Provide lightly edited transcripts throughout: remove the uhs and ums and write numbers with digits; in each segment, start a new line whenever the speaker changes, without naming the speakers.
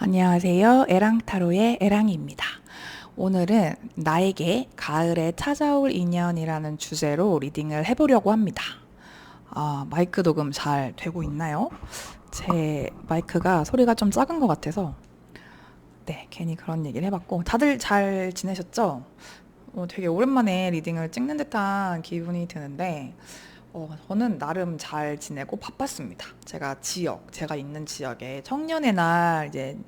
안녕하세요. 에랑타로의 에랑입니다. 오늘은 나에게 가을에 찾아올 인연이라는 주제로 리딩을 해보려고 합니다. 마이크 녹음 잘 되고 있나요? 제 마이크가 소리가 좀 작은 것 같아서 네, 괜히 그런 얘기를 해봤고 다들 잘 지내셨죠? 되게 오랜만에 리딩을 찍는 듯한 기분이 드는데 저는 나름 잘 지내고 바빴습니다. 제가 있는 지역에 청년의 날 이제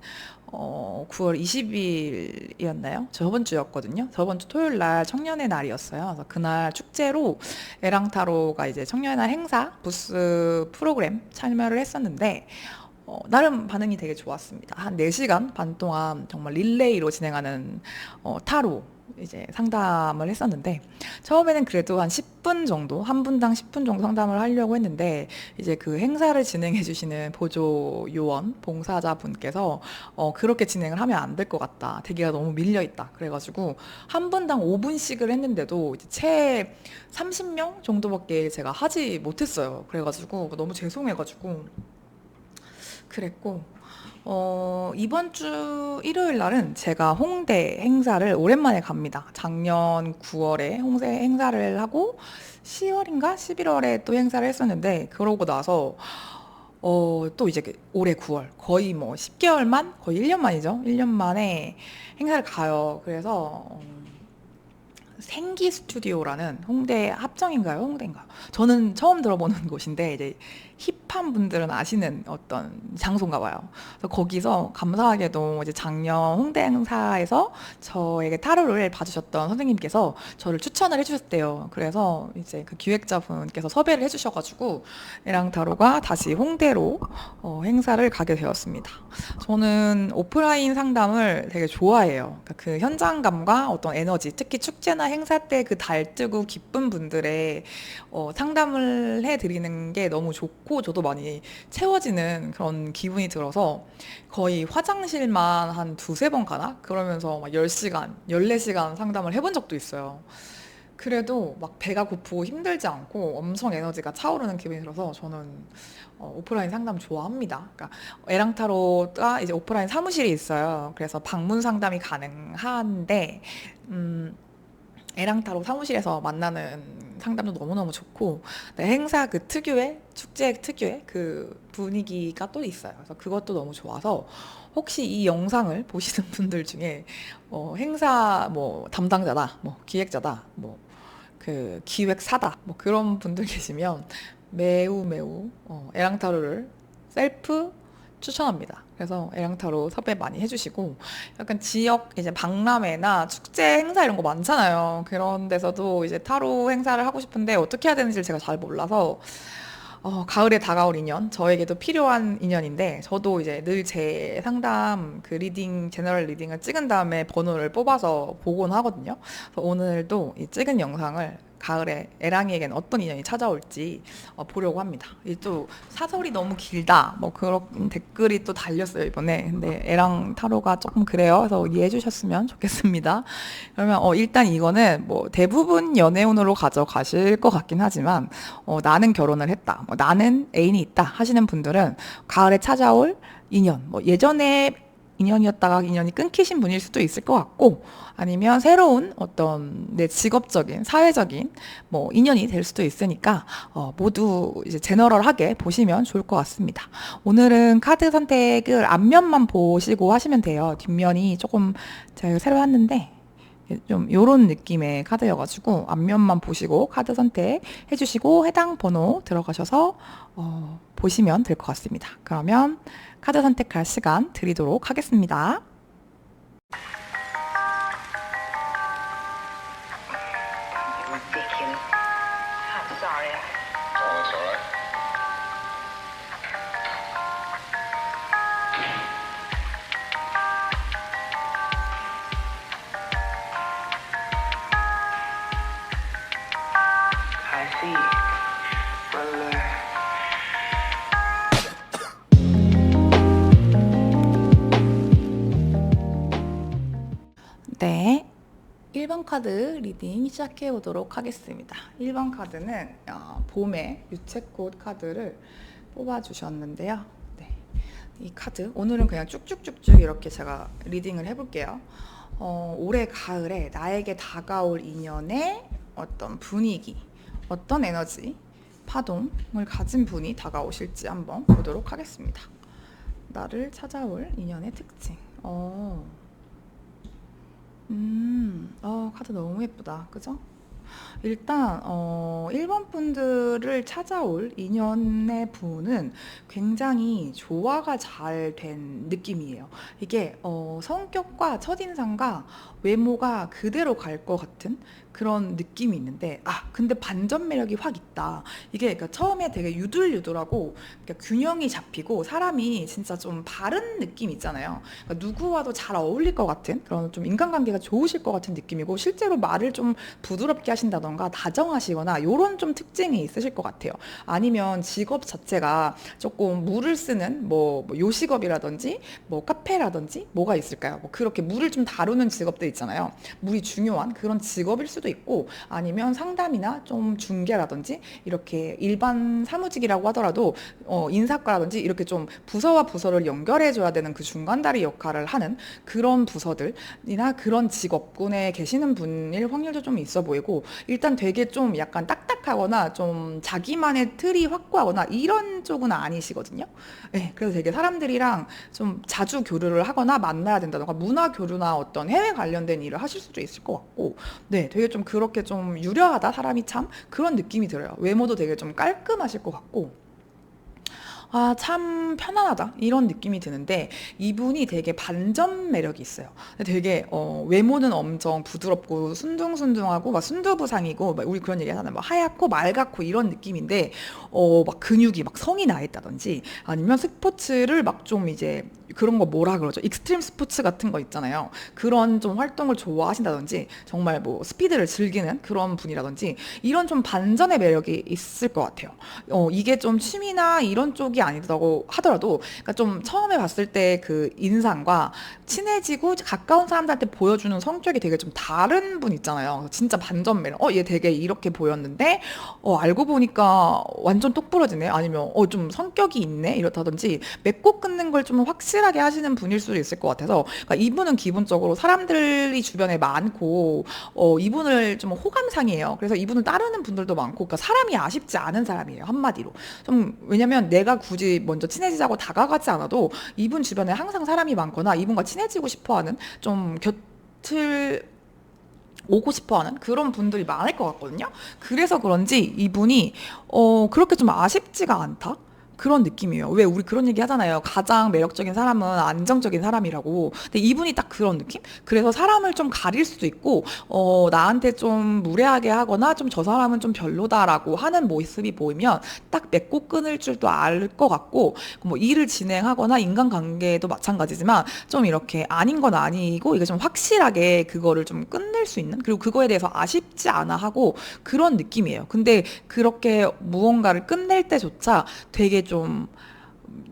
9월 20일이었나요? 저번 주였거든요. 저번 주 토요일 날 청년의 날이었어요. 그래서 그날 축제로 에랑타로가 이제 청년의 날 행사 부스 프로그램 참여를 했었는데 나름 반응이 되게 좋았습니다. 한 4시간 반 동안 정말 릴레이로 진행하는 타로 이제 상담을 했었는데 처음에는 그래도 한 10분 정도, 한 분당 10분 정도 상담을 하려고 했는데 이제 그 행사를 진행해 주시는 보조 요원, 봉사자 분께서 그렇게 진행을 하면 안 될 것 같다. 대기가 너무 밀려 있다. 그래가지고 한 분당 5분씩을 했는데도 이제 채 30명 정도밖에 제가 하지 못했어요. 그래가지고 너무 죄송해가지고 그랬고 이번 주 일요일 날은 제가 홍대 행사를 오랜만에 갑니다. 작년 9월에 홍대 행사를 하고 10월인가 11월에 또 행사를 했었는데 그러고 나서 또 이제 올해 9월 거의 뭐 10개월만 거의 1년 만이죠. 1년 만에 행사를 가요. 그래서 생기 스튜디오라는 홍대 합정인가요? 홍대인가요? 저는 처음 들어보는 곳인데 이제 힙한 분들은 아시는 어떤 장소인가 봐요. 그래서 거기서 감사하게도 이제 작년 홍대 행사에서 저에게 타로를 봐주셨던 선생님께서 저를 추천을 해주셨대요. 그래서 이제 그 기획자분께서 섭외를 해주셔가지고 얘랑 타로가 다시 홍대로 행사를 가게 되었습니다. 저는 오프라인 상담을 되게 좋아해요. 그러니까 그 현장감과 어떤 에너지, 특히 축제나 행사 때 그 달뜨고 기쁜 분들의 상담을 해드리는 게 너무 좋고 저도 많이 채워지는 그런 기분이 들어서 거의 화장실만 한 두세 번 가나? 그러면서 막 10시간, 14시간 상담을 해본 적도 있어요. 그래도 막 배가 고프고 힘들지 않고 엄청 에너지가 차오르는 기분이 들어서 저는 오프라인 상담 좋아합니다. 그러니까 에랑타로가 이제 오프라인 사무실이 있어요. 그래서 방문 상담이 가능한데 음, 에랑타로 사무실에서 만나는 상담도 너무너무 좋고 네, 행사 그 특유의 축제 특유의 그 분위기가 또 있어요. 그래서 그것도 너무 좋아서 혹시 이 영상을 보시는 분들 중에 행사 뭐 담당자다, 뭐 기획자다, 뭐 그 기획사다, 뭐 그런 분들 계시면 매우 매우 에랑타로를 셀프 추천합니다. 그래서 에랑타로 섭외 많이 해주시고 약간 지역 이제 박람회나 축제 행사 이런 거 많잖아요. 그런 데서도 이제 타로 행사를 하고 싶은데 어떻게 해야 되는지를 제가 잘 몰라서 가을에 다가올 인연, 저에게도 필요한 인연인데, 저도 이제 늘 제 상담, 그 리딩, 제너럴 리딩을 찍은 다음에 번호를 뽑아서 보곤 하거든요. 그래서 오늘도 이 찍은 영상을 가을에 애랑이에겐 어떤 인연이 찾아올지 보려고 합니다. 이 또 사설이 너무 길다, 뭐 그런 댓글이 또 달렸어요, 이번에. 근데 애랑 타로가 조금 그래요. 그래서 이해해 주셨으면 좋겠습니다. 그러면 일단 이거는 뭐 대부분 연애운으로 가져가실 것 같긴 하지만 나는 결혼을 했다, 뭐 나는 애인이 있다 하시는 분들은 가을에 찾아올 인연, 뭐 예전에 인연이었다가 인연이 끊기신 분일 수도 있을 것 같고 아니면 새로운 어떤 내 직업적인 사회적인 뭐 인연이 될 수도 있으니까 모두 이제 제너럴하게 보시면 좋을 것 같습니다. 오늘은 카드 선택을 앞면만 보시고 하시면 돼요. 뒷면이 조금 제가 새로 왔는데 좀 요런 느낌의 카드여가지고 앞면만 보시고 카드 선택해 주시고 해당 번호 들어가셔서 보시면 될 것 같습니다. 그러면 카드 선택할 시간 드리도록 하겠습니다.
Ridiculous. I'm sorry.
Oh, that's all right.
I see. Well,
네. 1번 카드 리딩 시작해 보도록 하겠습니다. 1번 카드는 봄의 유채꽃 카드를 뽑아 주셨는데요. 네. 이 카드 오늘은 그냥 쭉쭉쭉쭉 이렇게 제가 리딩을 해볼게요. 올해 가을에 나에게 다가올 인연의 어떤 분위기, 어떤 에너지, 파동을 가진 분이 다가오실지 한번 보도록 하겠습니다. 나를 찾아올 인연의 특징. 카드 너무 예쁘다. 그죠? 일단 1번 분들을 찾아올 인연의 분은 굉장히 조화가 잘 된 느낌이에요. 이게 성격과 첫인상과 외모가 그대로 갈 것 같은 그런 느낌이 있는데, 근데 반전 매력이 확 있다. 이게 그러니까 처음에 되게 유들유들하고 그러니까 균형이 잡히고 사람이 진짜 좀 바른 느낌 있잖아요. 그러니까 누구와도 잘 어울릴 것 같은 그런 좀 인간관계가 좋으실 것 같은 느낌이고, 실제로 말을 좀 부드럽게 하신다던가 다정하시거나 이런 좀 특징이 있으실 것 같아요. 아니면 직업 자체가 조금 물을 쓰는 뭐 요식업이라든지 뭐 카페라든지 뭐가 있을까요? 뭐 그렇게 물을 좀 다루는 직업들 있잖아요. 물이 중요한 그런 직업일 수도 있고, 아니면 상담이나 좀 중개라든지 이렇게 일반 사무직이라고 하더라도 인사과라든지 이렇게 좀 부서와 부서를 연결해 줘야 되는 그 중간다리 역할을 하는 그런 부서들이나 그런 직업군에 계시는 분일 확률도 좀 있어 보이고, 일단 되게 좀 약간 딱딱하거나 좀 자기만의 틀이 확고하거나 이런 쪽은 아니시거든요. 네, 그래서 되게 사람들이랑 좀 자주 교류를 하거나 만나야 된다던가 문화 교류나 어떤 해외 관련된 일을 하실 수도 있을 것 같고, 네, 되게 좀 그렇게 좀 유려하다 사람이, 참 그런 느낌이 들어요. 외모도 되게 좀 깔끔하실 것 같고, 참 편안하다 이런 느낌이 드는데, 이분이 되게 반전 매력이 있어요. 되게 외모는 엄청 부드럽고 순둥순둥하고 막 순두부상이고, 막 우리 그런 얘기 하잖아요. 뭐 하얗고 맑고 이런 느낌인데, 막 근육이 막 성이 나 있다든지, 아니면 스포츠를 막 좀 이제 그런 거 뭐라 그러죠? 익스트림 스포츠 같은 거 있잖아요. 그런 좀 활동을 좋아하신다든지, 정말 뭐 스피드를 즐기는 그런 분이라든지, 이런 좀 반전의 매력이 있을 것 같아요. 이게 좀 취미나 이런 쪽이 아니라고 하더라도, 그러니까 좀 처음에 봤을 때 그 인상과 친해지고 가까운 사람들한테 보여주는 성격이 되게 좀 다른 분 있잖아요. 진짜 반전 매력. 얘 되게 이렇게 보였는데, 알고 보니까 완전 똑부러지네. 아니면, 좀 성격이 있네. 이렇다든지, 맺고 끊는 걸 좀 확실하게 하시는 분일 수도 있을 것 같아서, 그러니까 이분은 기본적으로 사람들이 주변에 많고, 이분을 좀 호감상이에요. 그래서 이분을 따르는 분들도 많고, 그러니까 사람이 아쉽지 않은 사람이에요. 한마디로. 좀, 왜냐면 내가 굳이 먼저 친해지자고 다가가지 않아도 이분 주변에 항상 사람이 많거나 이분과 친해지고 싶어 하는, 좀 곁을 오고 싶어 하는 그런 분들이 많을 것 같거든요. 그래서 그런지 이분이 그렇게 좀 아쉽지가 않다. 그런 느낌이에요. 왜 우리 그런 얘기 하잖아요. 가장 매력적인 사람은 안정적인 사람이라고. 근데 이분이 딱 그런 느낌? 그래서 사람을 좀 가릴 수도 있고, 나한테 좀 무례하게 하거나 좀 저 사람은 좀 별로다라고 하는 모습이 보이면 딱 맺고 끊을 줄도 알 것 같고, 뭐 일을 진행하거나 인간관계도 마찬가지지만 좀 이렇게 아닌 건 아니고 이게 좀 확실하게 그거를 좀 끝낼 수 있는, 그리고 그거에 대해서 아쉽지 않아 하고 그런 느낌이에요. 근데 그렇게 무언가를 끝낼 때조차 되게 좀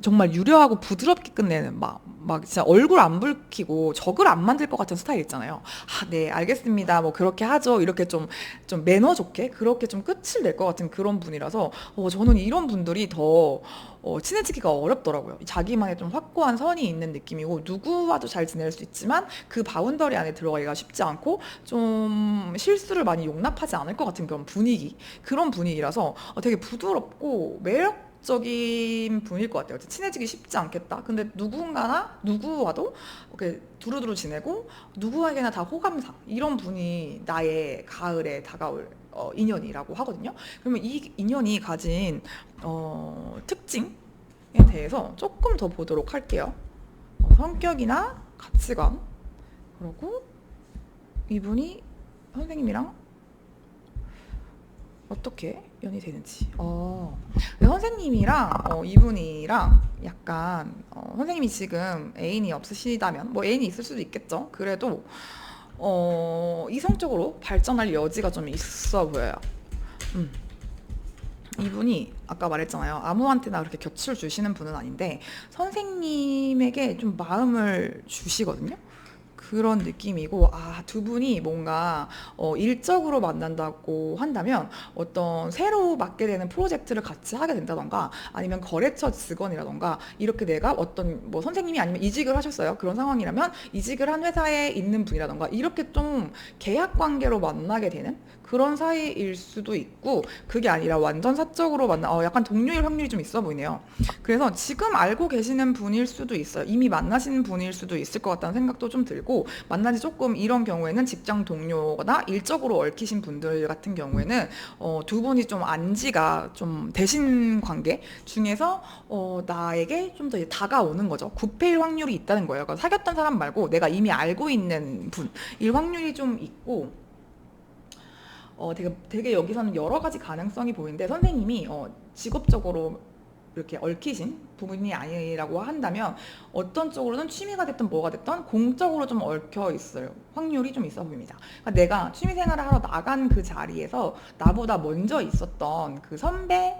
정말 유려하고 부드럽게 끝내는, 막 진짜 얼굴 안 붉히고 적을 안 만들 것 같은 스타일 있잖아요. 네, 알겠습니다. 뭐 그렇게 하죠. 이렇게 좀 매너 좋게 그렇게 좀 끝을 낼 것 같은 그런 분이라서, 저는 이런 분들이 더 친해지기가 어렵더라고요. 자기만의 좀 확고한 선이 있는 느낌이고, 누구와도 잘 지낼 수 있지만 그 바운더리 안에 들어가기가 쉽지 않고, 좀 실수를 많이 용납하지 않을 것 같은 그런 분위기라서 되게 부드럽고 매력적인 분일 것 같아요. 친해지기 쉽지 않겠다. 근데 누구와도 이렇게 두루두루 지내고 누구에게나 다 호감상, 이런 분이 나의 가을에 다가올 인연이라고 하거든요. 그러면 이 인연이 가진 특징에 대해서 조금 더 보도록 할게요. 성격이나 가치관, 그리고 이분이 선생님이랑 어떻게 연이 되는지. 선생님이랑 이분이랑 약간, 선생님이 지금 애인이 없으시다면, 뭐 애인이 있을 수도 있겠죠. 그래도 이성적으로 발전할 여지가 좀 있어 보여요. 이분이 아까 말했잖아요. 아무한테나 그렇게 곁을 주시는 분은 아닌데 선생님에게 좀 마음을 주시거든요. 그런 느낌이고, 두 분이 뭔가 일적으로 만난다고 한다면 어떤 새로 맡게 되는 프로젝트를 같이 하게 된다던가, 아니면 거래처 직원이라던가, 이렇게 내가 어떤 뭐 선생님이 아니면 이직을 하셨어요. 그런 상황이라면 이직을 한 회사에 있는 분이라던가, 이렇게 좀 계약 관계로 만나게 되는 그런 사이일 수도 있고, 그게 아니라 완전 사적으로 약간 동료일 확률이 좀 있어 보이네요. 그래서 지금 알고 계시는 분일 수도 있어요. 이미 만나신 분일 수도 있을 것 같다는 생각도 좀 들고, 만난 지 조금, 이런 경우에는 직장 동료나 일적으로 얽히신 분들 같은 경우에는 두 분이 좀 안지가 좀 되신 관계 중에서 나에게 좀 더 다가오는 거죠. 굽힐 확률이 있다는 거예요. 그러니까 사귀었던 사람 말고 내가 이미 알고 있는 분일 확률이 좀 있고, 되게 여기서는 여러 가지 가능성이 보이는데, 선생님이 직업적으로 이렇게 얽히신 부분이 아니라고 한다면 어떤 쪽으로는 취미가 됐든 뭐가 됐든 공적으로 좀 얽혀 있을 확률이 좀 있어 보입니다. 그러니까 내가 취미 생활을 하러 나간 그 자리에서 나보다 먼저 있었던 그 선배,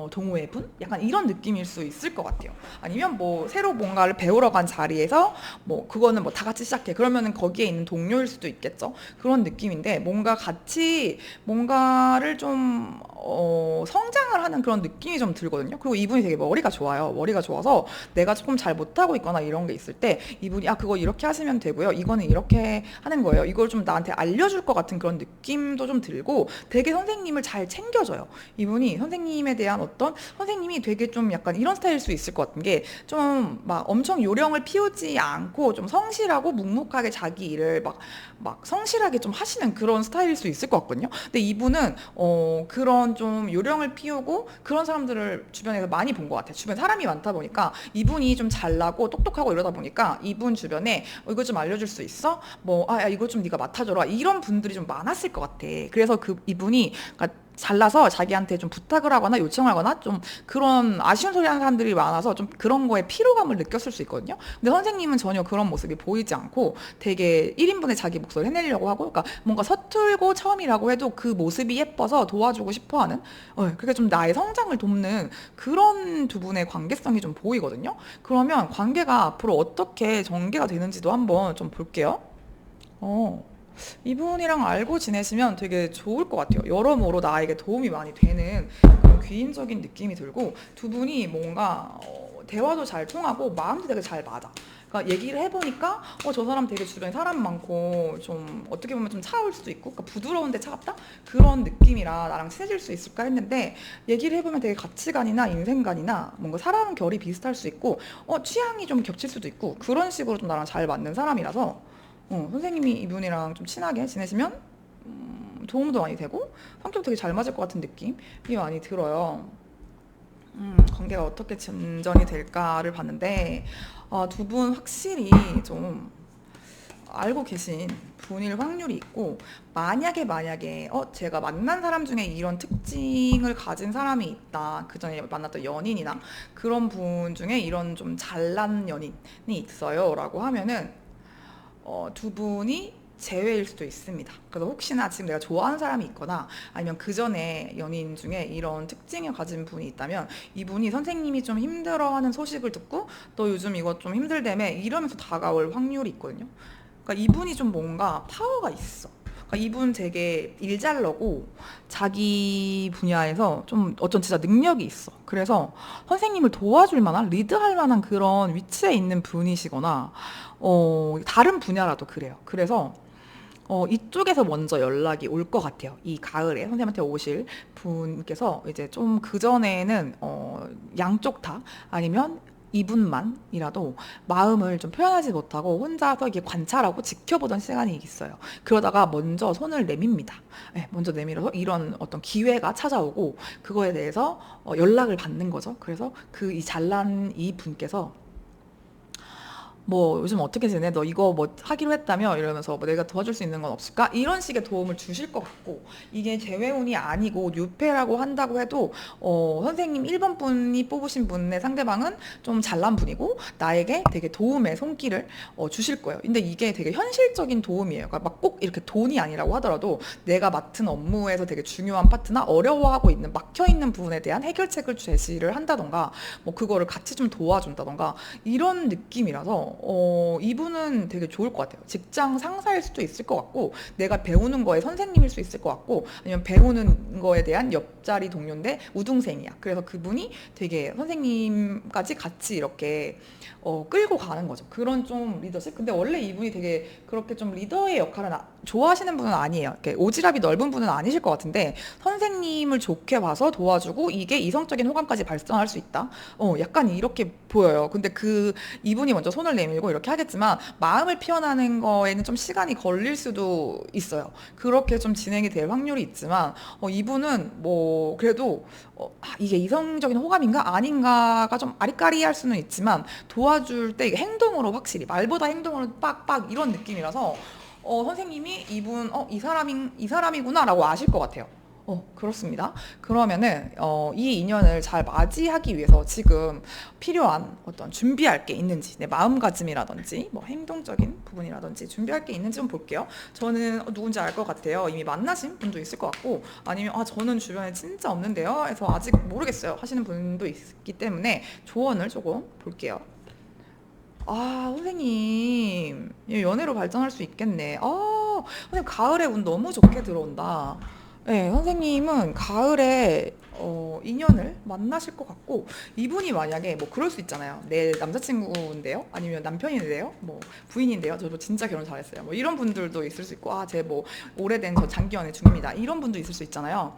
동호회 분? 약간 이런 느낌일 수 있을 것 같아요. 아니면 뭐 새로 뭔가를 배우러 간 자리에서 뭐 그거는 뭐 다 같이 시작해. 그러면은 거기에 있는 동료일 수도 있겠죠. 그런 느낌인데, 뭔가 같이 뭔가를 좀 성장을 하는 그런 느낌이 좀 들거든요. 그리고 이분이 되게 머리가 좋아요. 머리가 좋아서 내가 조금 잘 못하고 있거나 이런 게 있을 때 이분이 그거 이렇게 하시면 되고요. 이거는 이렇게 하는 거예요. 이걸 좀 나한테 알려줄 것 같은 그런 느낌도 좀 들고, 되게 선생님을 잘 챙겨줘요. 이분이 선생님에 대한 선생님이 되게 좀 약간 이런 스타일일 수 있을 것 같은 게, 좀 막 엄청 요령을 피우지 않고 좀 성실하고 묵묵하게 자기 일을 막 성실하게 좀 하시는 그런 스타일일 수 있을 것 같거든요. 근데 이분은 그런 좀 요령을 피우고 그런 사람들을 주변에서 많이 본 것 같아요. 주변 사람이 많다 보니까, 이분이 좀 잘나고 똑똑하고 이러다 보니까 이분 주변에 이거 좀 알려줄 수 있어? 야, 이거 좀 네가 맡아줘라, 이런 분들이 좀 많았을 것 같아. 그래서 이분이, 그러니까 잘나서 자기한테 좀 부탁을 하거나 요청을 하거나 좀 그런 아쉬운 소리 하는 사람들이 많아서 좀 그런 거에 피로감을 느꼈을 수 있거든요. 근데 선생님은 전혀 그런 모습이 보이지 않고 되게 1인분의 자기 몫을 해내려고 하고, 그러니까 뭔가 서툴고 처음이라고 해도 그 모습이 예뻐서 도와주고 싶어 하는, 그게 좀 나의 성장을 돕는 그런 두 분의 관계성이 좀 보이거든요. 그러면 관계가 앞으로 어떻게 전개가 되는지도 한번 좀 볼게요. 어. 이분이랑 알고 지내시면 되게 좋을 것 같아요. 여러모로 나에게 도움이 많이 되는 그런 귀인적인 느낌이 들고, 두 분이 뭔가 대화도 잘 통하고 마음도 되게 잘 맞아. 그러니까 얘기를 해보니까 저 사람 되게 주변에 사람 많고 좀 어떻게 보면 좀 차가울 수도 있고, 그러니까 부드러운데 차갑다? 그런 느낌이라 나랑 친해질 수 있을까 했는데, 얘기를 해보면 되게 가치관이나 인생관이나 뭔가 사람 결이 비슷할 수 있고, 취향이 좀 겹칠 수도 있고, 그런 식으로 좀 나랑 잘 맞는 사람이라서 선생님이 이분이랑 좀 친하게 지내시면 도움도 많이 되고 성격 되게 잘 맞을 것 같은 느낌이 많이 들어요. 관계가 어떻게 진전이 될까를 봤는데, 두 분 확실히 좀 알고 계신 분일 확률이 있고, 만약에 제가 만난 사람 중에 이런 특징을 가진 사람이 있다, 그 전에 만났던 연인이나 그런 분 중에 이런 좀 잘난 연인이 있어요 라고 하면은 두 분이 제외일 수도 있습니다. 그래서 혹시나 지금 내가 좋아하는 사람이 있거나, 아니면 그 전에 연인 중에 이런 특징을 가진 분이 있다면, 이분이 선생님이 좀 힘들어하는 소식을 듣고 너 요즘 이거 좀 힘들다며 이러면서 다가올 확률이 있거든요. 그러니까 이분이 좀 뭔가 파워가 있어. 그러니까 이분 되게 일 잘나고 자기 분야에서 좀 어쩐 진짜 능력이 있어. 그래서 선생님을 도와줄 만한, 리드할 만한 그런 위치에 있는 분이시거나, 다른 분야라도 그래요. 그래서 이쪽에서 먼저 연락이 올 것 같아요. 이 가을에 선생님한테 오실 분께서 이제 좀 그전에는 양쪽 다, 아니면 이분만이라도 마음을 좀 표현하지 못하고 혼자서 이렇게 관찰하고 지켜보던 시간이 있어요. 그러다가 먼저 손을 내밉니다. 네, 먼저 내밀어서 이런 어떤 기회가 찾아오고 그거에 대해서 연락을 받는 거죠. 그래서 이 잘난 이 분께서 뭐 요즘 어떻게 지내? 너 이거 뭐 하기로 했다며? 이러면서 뭐 내가 도와줄 수 있는 건 없을까? 이런 식의 도움을 주실 것 같고, 이게 재회운이 아니고 뉴페라고 한다고 해도 선생님 1번 분이 뽑으신 분의 상대방은 좀 잘난 분이고 나에게 되게 도움의 손길을 주실 거예요. 근데 이게 되게 현실적인 도움이에요. 그러니까 막 꼭 이렇게 돈이 아니라고 하더라도 내가 맡은 업무에서 되게 중요한 파트나 어려워하고 있는, 막혀있는 부분에 대한 해결책을 제시를 한다던가, 뭐 그거를 같이 좀 도와준다던가, 이런 느낌이라서 이분은 되게 좋을 것 같아요. 직장 상사일 수도 있을 것 같고, 내가 배우는 거에 선생님일 수 있을 것 같고, 아니면 배우는 거에 대한 옆자리 동료인데 우등생이야. 그래서 그분이 되게 선생님까지 같이 이렇게 끌고 가는 거죠. 그런 좀 리더십? 근데 원래 이분이 되게 그렇게 좀 리더의 역할은 좋아하시는 분은 아니에요. 이렇게 오지랖이 넓은 분은 아니실 것 같은데, 선생님을 좋게 봐서 도와주고 이게 이성적인 호감까지 발전할 수 있다. 약간 이렇게 보여요. 근데 이분이 먼저 손을 내밀고 이렇게 하겠지만 마음을 표현하는 거에는 좀 시간이 걸릴 수도 있어요. 그렇게 좀 진행이 될 확률이 있지만 이분은 뭐 그래도 이게 이성적인 호감인가 아닌가가 좀 아리까리할 수는 있지만 도와줄 때 이게 행동으로 확실히 말보다 행동으로 빡빡 이런 느낌이라서 선생님이 이분 이 사람이구나라고 아실 것 같아요. 그렇습니다. 그러면은 이 인연을 잘 맞이하기 위해서 지금 필요한 어떤 준비할 게 있는지, 내 마음가짐이라든지 뭐 행동적인 부분이라든지 준비할 게 있는지 좀 볼게요. 저는 누군지 알 것 같아요. 이미 만나신 분도 있을 것 같고, 아니면 저는 주변에 진짜 없는데요. 해서 아직 모르겠어요 하시는 분도 있기 때문에 조언을 조금 볼게요. 선생님, 연애로 발전할 수 있겠네. 선생님, 가을에 운 너무 좋게 들어온다. 네, 선생님은 가을에 인연을 만나실 것 같고, 이분이 만약에 뭐 그럴 수 있잖아요. 내 남자친구인데요? 아니면 남편인데요? 뭐 부인인데요? 저도 진짜 결혼 잘했어요. 뭐 이런 분들도 있을 수 있고, 제 뭐 오래된 저 장기 연애 중입니다. 이런 분도 있을 수 있잖아요.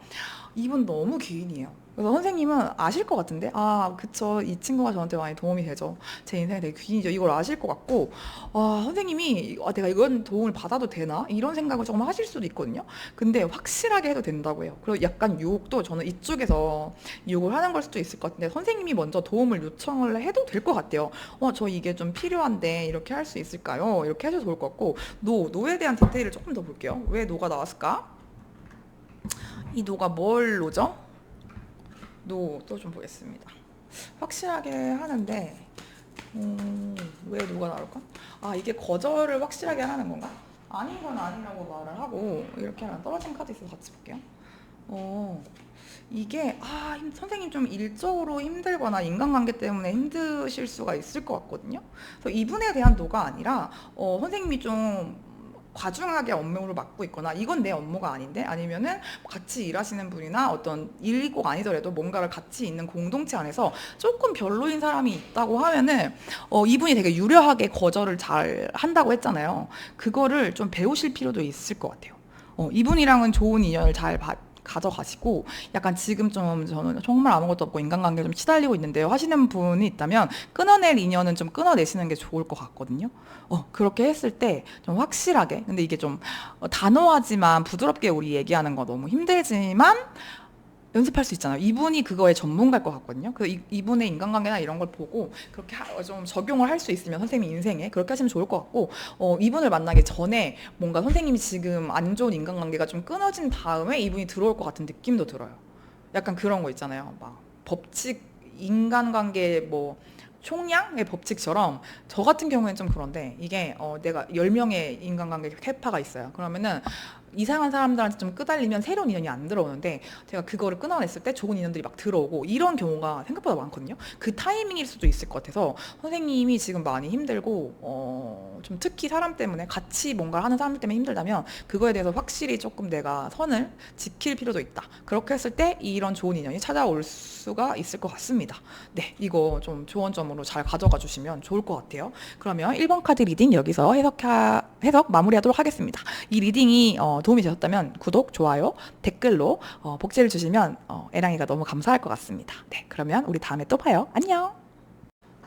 이분 너무 귀인이에요. 그래서 선생님은 아실 것 같은데, 그쵸. 이 친구가 저한테 많이 도움이 되죠. 제 인생에 되게 귀인이죠. 이걸 아실 것 같고, 선생님이, 내가 이건 도움을 받아도 되나? 이런 생각을 조금 하실 수도 있거든요. 근데 확실하게 해도 된다고 해요. 그리고 약간 유혹도 저는 이쪽에서 유혹을 하는 걸 수도 있을 것 같은데, 선생님이 먼저 도움을 요청을 해도 될 것 같아요. 저 이게 좀 필요한데, 이렇게 할 수 있을까요? 이렇게 해도 좋을 것 같고, 노에 대한 디테일을 조금 더 볼게요. 왜 노가 나왔을까? 이 노가 뭘 노죠? 노도 좀 보겠습니다. 확실하게 하는데 왜 노가 나올까? 이게 거절을 확실하게 하는 건가? 아닌 건 아니라고 말을 하고 이렇게 하면 떨어진 카드 있어서 같이 볼게요. 이게 선생님 좀 일적으로 힘들거나 인간관계 때문에 힘드실 수가 있을 것 같거든요. 그래서 이분에 대한 노가 아니라 선생님이 좀 과중하게 업무를 맡고 있거나 이건 내 업무가 아닌데, 아니면은 같이 일하시는 분이나 어떤 일이 꼭 아니더라도 뭔가를 같이 있는 공동체 안에서 조금 별로인 사람이 있다고 하면은 이분이 되게 유려하게 거절을 잘 한다고 했잖아요. 그거를 좀 배우실 필요도 있을 것 같아요. 이분이랑은 좋은 인연을 잘 가져가시고, 약간 지금 좀 저는 정말 아무것도 없고 인간관계에 좀 시달리고 있는데요 하시는 분이 있다면 끊어낼 인연은 좀 끊어내시는 게 좋을 것 같거든요. 그렇게 했을 때 좀 확실하게, 근데 이게 좀 단호하지만 부드럽게 우리 얘기하는 거 너무 힘들지만 연습할 수 있잖아요. 이분이 그거에 전문가일 것 같거든요. 이분의 인간관계나 이런 걸 보고 그렇게 좀 적용을 할 수 있으면 선생님 인생에 그렇게 하시면 좋을 것 같고, 이분을 만나기 전에 뭔가 선생님이 지금 안 좋은 인간관계가 좀 끊어진 다음에 이분이 들어올 것 같은 느낌도 들어요. 약간 그런 거 있잖아요. 막 법칙, 인간관계 뭐 총량의 법칙처럼 저 같은 경우에는 좀 그런데, 이게 내가 10명의 인간관계 캐파가 있어요. 그러면은 이상한 사람들한테 좀 끄달리면 새로운 인연이 안 들어오는데, 제가 그거를 끊어냈을 때 좋은 인연들이 막 들어오고 이런 경우가 생각보다 많거든요. 그 타이밍일 수도 있을 것 같아서 선생님이 지금 많이 힘들고 좀 특히 사람 때문에 같이 뭔가 하는 사람들 때문에 힘들다면 그거에 대해서 확실히 조금 내가 선을 지킬 필요도 있다. 그렇게 했을 때 이런 좋은 인연이 찾아올 수가 있을 것 같습니다. 네, 이거 좀 조언점으로 잘 가져가 주시면 좋을 것 같아요. 그러면 1번 카드 리딩 여기서 해석 마무리하도록 하겠습니다. 이 리딩이 도움이 되셨다면 구독, 좋아요, 댓글로 복제를 주시면 애랑이가 너무 감사할 것 같습니다. 네, 그러면 우리 다음에 또 봐요. 안녕.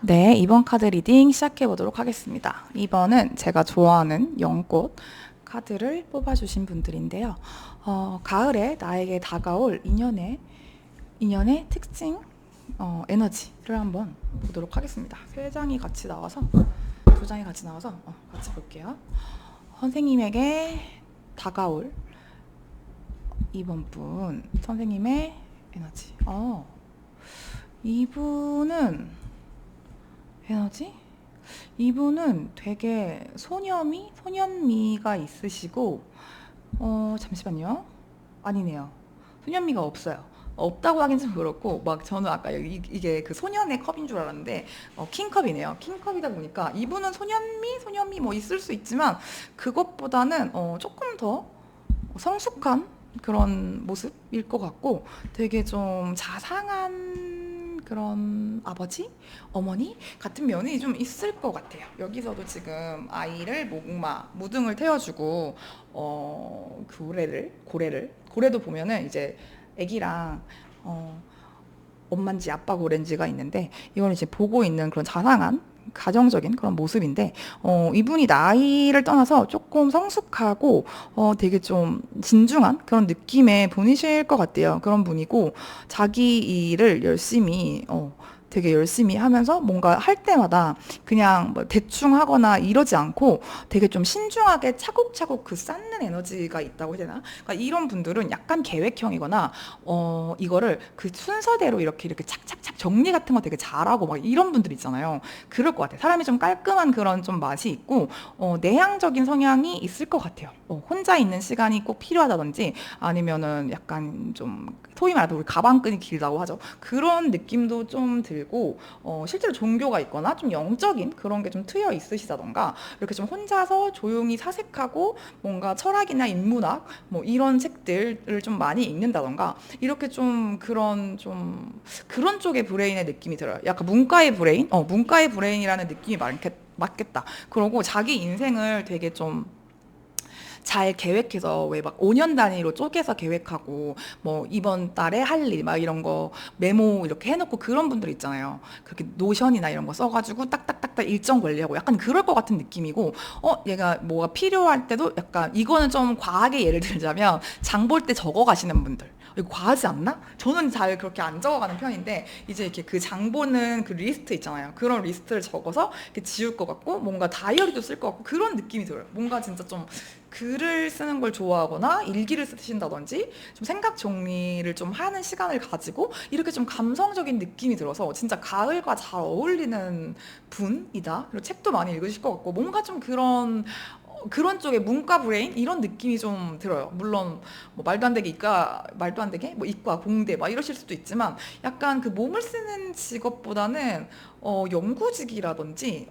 네, 이번 카드 리딩 시작해 보도록 하겠습니다. 이번은 제가 좋아하는 연꽃 카드를 뽑아주신 분들인데요. 가을에 나에게 다가올 인연의 특징, 에너지를 한번 보도록 하겠습니다. 세 장이 같이 나와서, 두 장이 같이 나와서 같이 볼게요. 선생님에게 다가올 이번 분, 선생님의 에너지. 이분은 되게 소년미가 있으시고, 잠시만요. 아니네요. 소년미가 없어요. 없다고 하긴 좀 그렇고 막 저는 아까 이게 그 소년의 컵인 줄 알았는데 킹컵이네요. 킹컵이다 보니까 이분은 소년미 뭐 있을 수 있지만 그것보다는 조금 더 성숙한 그런 모습일 것 같고 되게 좀 자상한 그런 아버지, 어머니 같은 면이 좀 있을 것 같아요. 여기서도 지금 아이를 무등을 태워주고 고래도 보면은 이제 아기랑 엄마인지 아빠 고래인지가 있는데 이거는 이제 보고 있는 그런 자상한 가정적인 그런 모습인데 이분이 나이를 떠나서 조금 성숙하고 되게 좀 진중한 그런 느낌의 분이실 것 같아요. 그런 분이고 자기 일을 되게 열심히 하면서 뭔가 할 때마다 그냥 뭐 대충 하거나 이러지 않고 되게 좀 신중하게 차곡차곡 그 쌓는 에너지가 있다고 해야 되나? 그러니까 이런 분들은 약간 계획형이거나 이거를 그 순서대로 이렇게 착착착 정리 같은 거 되게 잘하고 막 이런 분들 있잖아요. 그럴 것 같아요. 사람이 좀 깔끔한 그런 좀 맛이 있고 내향적인 성향이 있을 것 같아요. 혼자 있는 시간이 꼭 필요하다든지 아니면은 약간 좀 소위 말해서 우리 가방끈이 길다고 하죠. 그런 느낌도 좀 들고 실제로 종교가 있거나 좀 영적인 그런 게 좀 트여 있으시다던가 이렇게 좀 혼자서 조용히 사색하고 뭔가 철학이나 인문학 뭐 이런 책들을 좀 많이 읽는다던가 이렇게 좀 그런 쪽의 브레인의 느낌이 들어요. 약간 문과의 브레인이라는 느낌이 맞겠다. 그러고 자기 인생을 되게 좀 잘 계획해서 왜 막 5년 단위로 쪼개서 계획하고 뭐 이번 달에 할 일 막 이런 거 메모 이렇게 해놓고 그런 분들 있잖아요. 그렇게 노션이나 이런 거 써가지고 딱딱딱딱 일정 관리하고 약간 그럴 것 같은 느낌이고 얘가 뭐가 필요할 때도 약간 이거는 좀 과하게 예를 들자면 장 볼 때 적어 가시는 분들 이거 과하지 않나? 저는 잘 그렇게 안 적어가는 편인데 이제 이렇게 그 장 보는 그 리스트 있잖아요. 그런 리스트를 적어서 이렇게 지울 것 같고 뭔가 다이어리도 쓸 것 같고 그런 느낌이 들어요. 뭔가 진짜 좀 글을 쓰는 걸 좋아하거나 일기를 쓰신다든지 좀 생각 정리를 좀 하는 시간을 가지고 이렇게 좀 감성적인 느낌이 들어서 진짜 가을과 잘 어울리는 분이다. 그리고 책도 많이 읽으실 것 같고 뭔가 좀 그런 쪽의 문과 브레인 이런 느낌이 좀 들어요. 물론 뭐 말도 안 되게 뭐 이과 공대 막 이러실 수도 있지만 약간 그 몸을 쓰는 직업보다는 연구직이라든지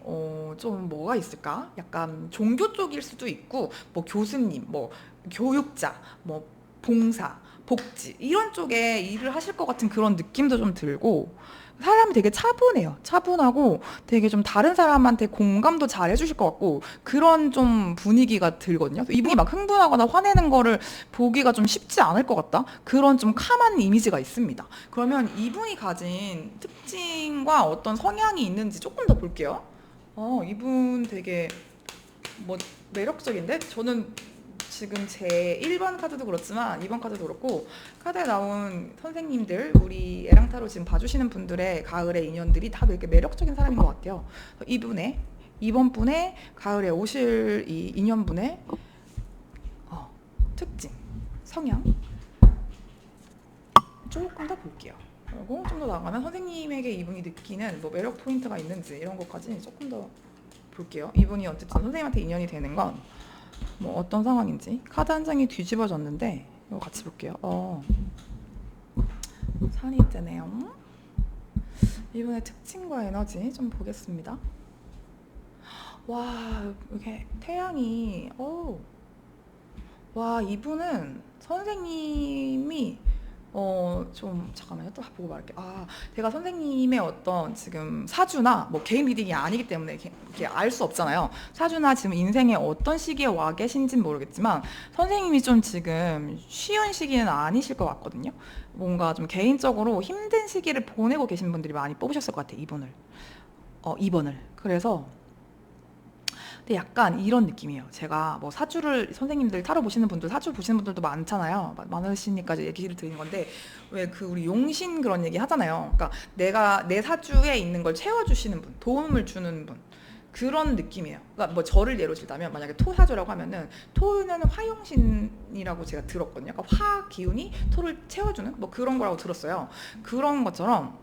좀 뭐가 있을까? 약간 종교 쪽일 수도 있고 뭐 교수님, 뭐 교육자, 뭐 봉사, 복지 이런 쪽에 일을 하실 것 같은 그런 느낌도 좀 들고 사람이 되게 차분해요. 차분하고 되게 좀 다른 사람한테 공감도 잘 해주실 것 같고 그런 좀 분위기가 들거든요. 이분이 막 흥분하거나 화내는 거를 보기가 좀 쉽지 않을 것 같다. 그런 좀 캄한 이미지가 있습니다. 그러면 이분이 가진 특징과 어떤 성향이 있는지 조금 더 볼게요. 이분 되게 뭐 매력적인데 저는 지금 제 1번 카드도 그렇지만 2번 카드도 그렇고 카드에 나온 선생님들 우리 에랑타로 지금 봐주시는 분들의 가을의 인연들이 다 되게 매력적인 사람인 것 같아요. 이번 분의 가을에 오실 이 인연분의 특징, 성향 조금 더 볼게요. 그리고 좀 더 나가면 선생님에게 이분이 느끼는 뭐 매력 포인트가 있는지 이런 것까지 조금 더 볼게요. 이분이 어쨌든 선생님한테 인연이 되는 건 뭐 어떤 상황인지 카드 한 장이 뒤집어졌는데 이거 같이 볼게요. 산이 뜨네요. 이분의 특징과 에너지 좀 보겠습니다. 와 이게 태양이 와 이분은 선생님이 좀 잠깐만요. 또 보고 말할게요. 제가 선생님의 어떤 지금 사주나 뭐 개인 리딩이 아니기 때문에 이렇게 알 수 없잖아요. 사주나 지금 인생의 어떤 시기에 와 계신지는 모르겠지만 선생님이 좀 지금 쉬운 시기는 아니실 것 같거든요. 뭔가 좀 개인적으로 힘든 시기를 보내고 계신 분들이 많이 뽑으셨을 것 같아요. 이번을. 그래서 근데 약간 이런 느낌이에요. 제가 뭐 사주를 선생님들 타로 보시는 분들 사주 보시는 분들도 많잖아요. 많으시니까 이제 얘기를 드리는 건데 왜 그 우리 용신 그런 얘기 하잖아요. 그러니까 내가 내 사주에 있는 걸 채워주시는 분, 도움을 주는 분 그런 느낌이에요. 그러니까 뭐 저를 예로 들자면 만약에 토사주라고 하면은 토는 화용신이라고 제가 들었거든요. 그러니까 화 기운이 토를 채워주는 뭐 그런 거라고 들었어요. 그런 것처럼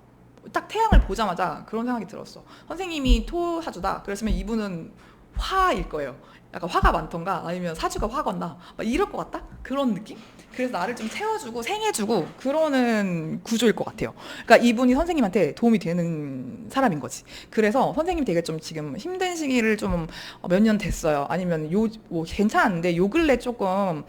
딱 태양을 보자마자 그런 생각이 들었어. 선생님이 토사주다. 그랬으면 이분은 화일 거예요. 약간 화가 많던가 아니면 사주가 화건다 막 이럴 것 같다? 그런 느낌? 그래서 나를 좀 채워주고 생해주고 그러는 구조일 것 같아요. 그러니까 이분이 선생님한테 도움이 되는 사람인 거지. 그래서 선생님이 되게 좀 지금 힘든 시기를 좀 몇 년 됐어요. 아니면 뭐 괜찮은데 요 근래 조금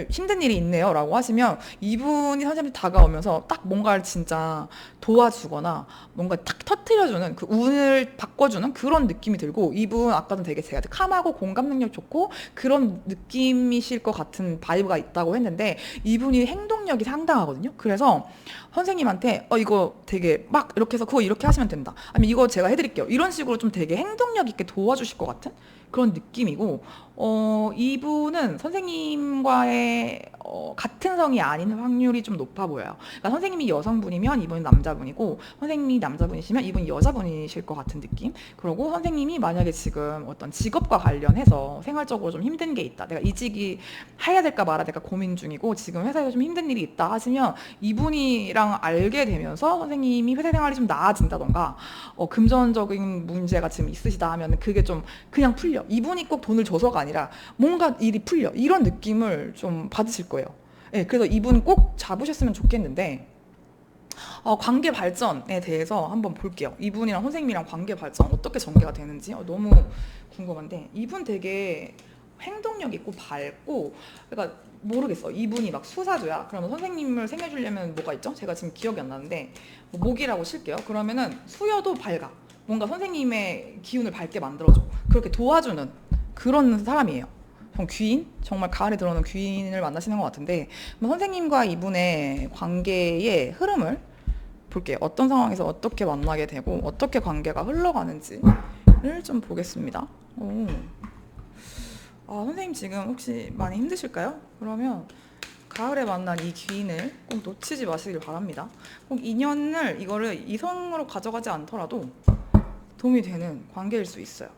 힘든 일이 있네요 라고 하시면 이분이 선생님한테 다가오면서 딱 뭔가를 진짜 도와주거나 뭔가 딱 터트려주는 그 운을 바꿔주는 그런 느낌이 들고, 이분 아까도 되게 제가 캄하고 공감 능력 좋고 그런 느낌이실 것 같은 바이브가 있다고 했는데 이분이 행동력이 상당하거든요. 그래서 선생님한테 이거 되게 막 이렇게 해서 그거 이렇게 하시면 된다, 아니면 이거 제가 해드릴게요, 이런 식으로 좀 되게 행동력 있게 도와주실 것 같은 그런 느낌이고, 이분은 선생님과의 같은 성이 아닌 확률이 좀 높아 보여요. 그러니까 선생님이 여성분이면 이분은 남자분이고, 선생님이 남자분이시면 이분이 여자분이실 것 같은 느낌. 그리고 선생님이 만약에 지금 어떤 직업과 관련해서 생활적으로 좀 힘든 게 있다, 내가 이직이 해야 될까 말아야 될까 고민 중이고 지금 회사에서 좀 힘든 일이 있다 하시면 이분이랑 알게 되면서 선생님이 회사 생활이 좀 나아진다던가 금전적인 문제가 지금 있으시다 하면 그게 좀 그냥 풀려. 이분이 꼭 돈을 줘서가 아니라 뭔가 일이 풀려, 이런 느낌을 좀 받으실 거예요. 네, 그래서 이분 꼭 잡으셨으면 좋겠는데, 관계 발전에 대해서 한번 볼게요. 이분이랑 선생님이랑 관계 발전 어떻게 전개가 되는지 너무 궁금한데, 이분 되게 행동력 있고 밝고, 그러니까 모르겠어. 이분이 막 수사조야. 그러면 선생님을 생겨주려면 뭐가 있죠? 제가 지금 기억이 안 나는데 뭐 목이라고 칠게요. 그러면은 수여도 밝아. 뭔가 선생님의 기운을 밝게 만들어줘. 그렇게 도와주는 그런 사람이에요. 귀인? 정말 가을에 들어오는 귀인을 만나시는 것 같은데, 선생님과 이분의 관계의 흐름을 볼게요. 어떤 상황에서 어떻게 만나게 되고 어떻게 관계가 흘러가는지를 좀 보겠습니다. 오. 선생님 지금 혹시 많이 힘드실까요? 그러면 가을에 만난 이 귀인을 꼭 놓치지 마시길 바랍니다. 꼭 인연을 이거를 이성으로 가져가지 않더라도 도움이 되는 관계일 수 있어요.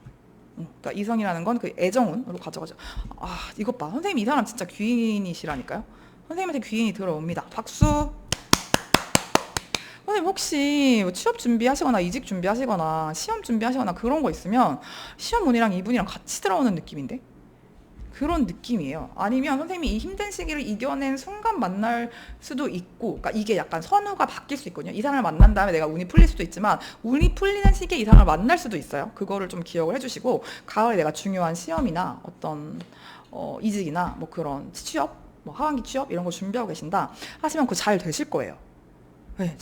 그러니까 이성이라는 건 그 애정운으로 가져가죠. 이것 봐. 선생님 이 사람 진짜 귀인이시라니까요. 선생님한테 귀인이 들어옵니다. 박수. 선생님 혹시 뭐 취업 준비하시거나 이직 준비하시거나 시험 준비하시거나 그런 거 있으면 시험운이랑 이분이랑 같이 들어오는 느낌인데? 그런 느낌이에요. 아니면 선생님이 이 힘든 시기를 이겨낸 순간 만날 수도 있고, 그러니까 이게 약간 선우가 바뀔 수 있거든요. 이 사람을 만난 다음에 내가 운이 풀릴 수도 있지만 운이 풀리는 시기에 이 사람을 만날 수도 있어요. 그거를 좀 기억을 해주시고, 가을에 내가 중요한 시험이나 어떤 이직이나 뭐 그런 취업, 뭐 하반기 취업 이런 거 준비하고 계신다 하시면 그거 잘 되실 거예요. 네,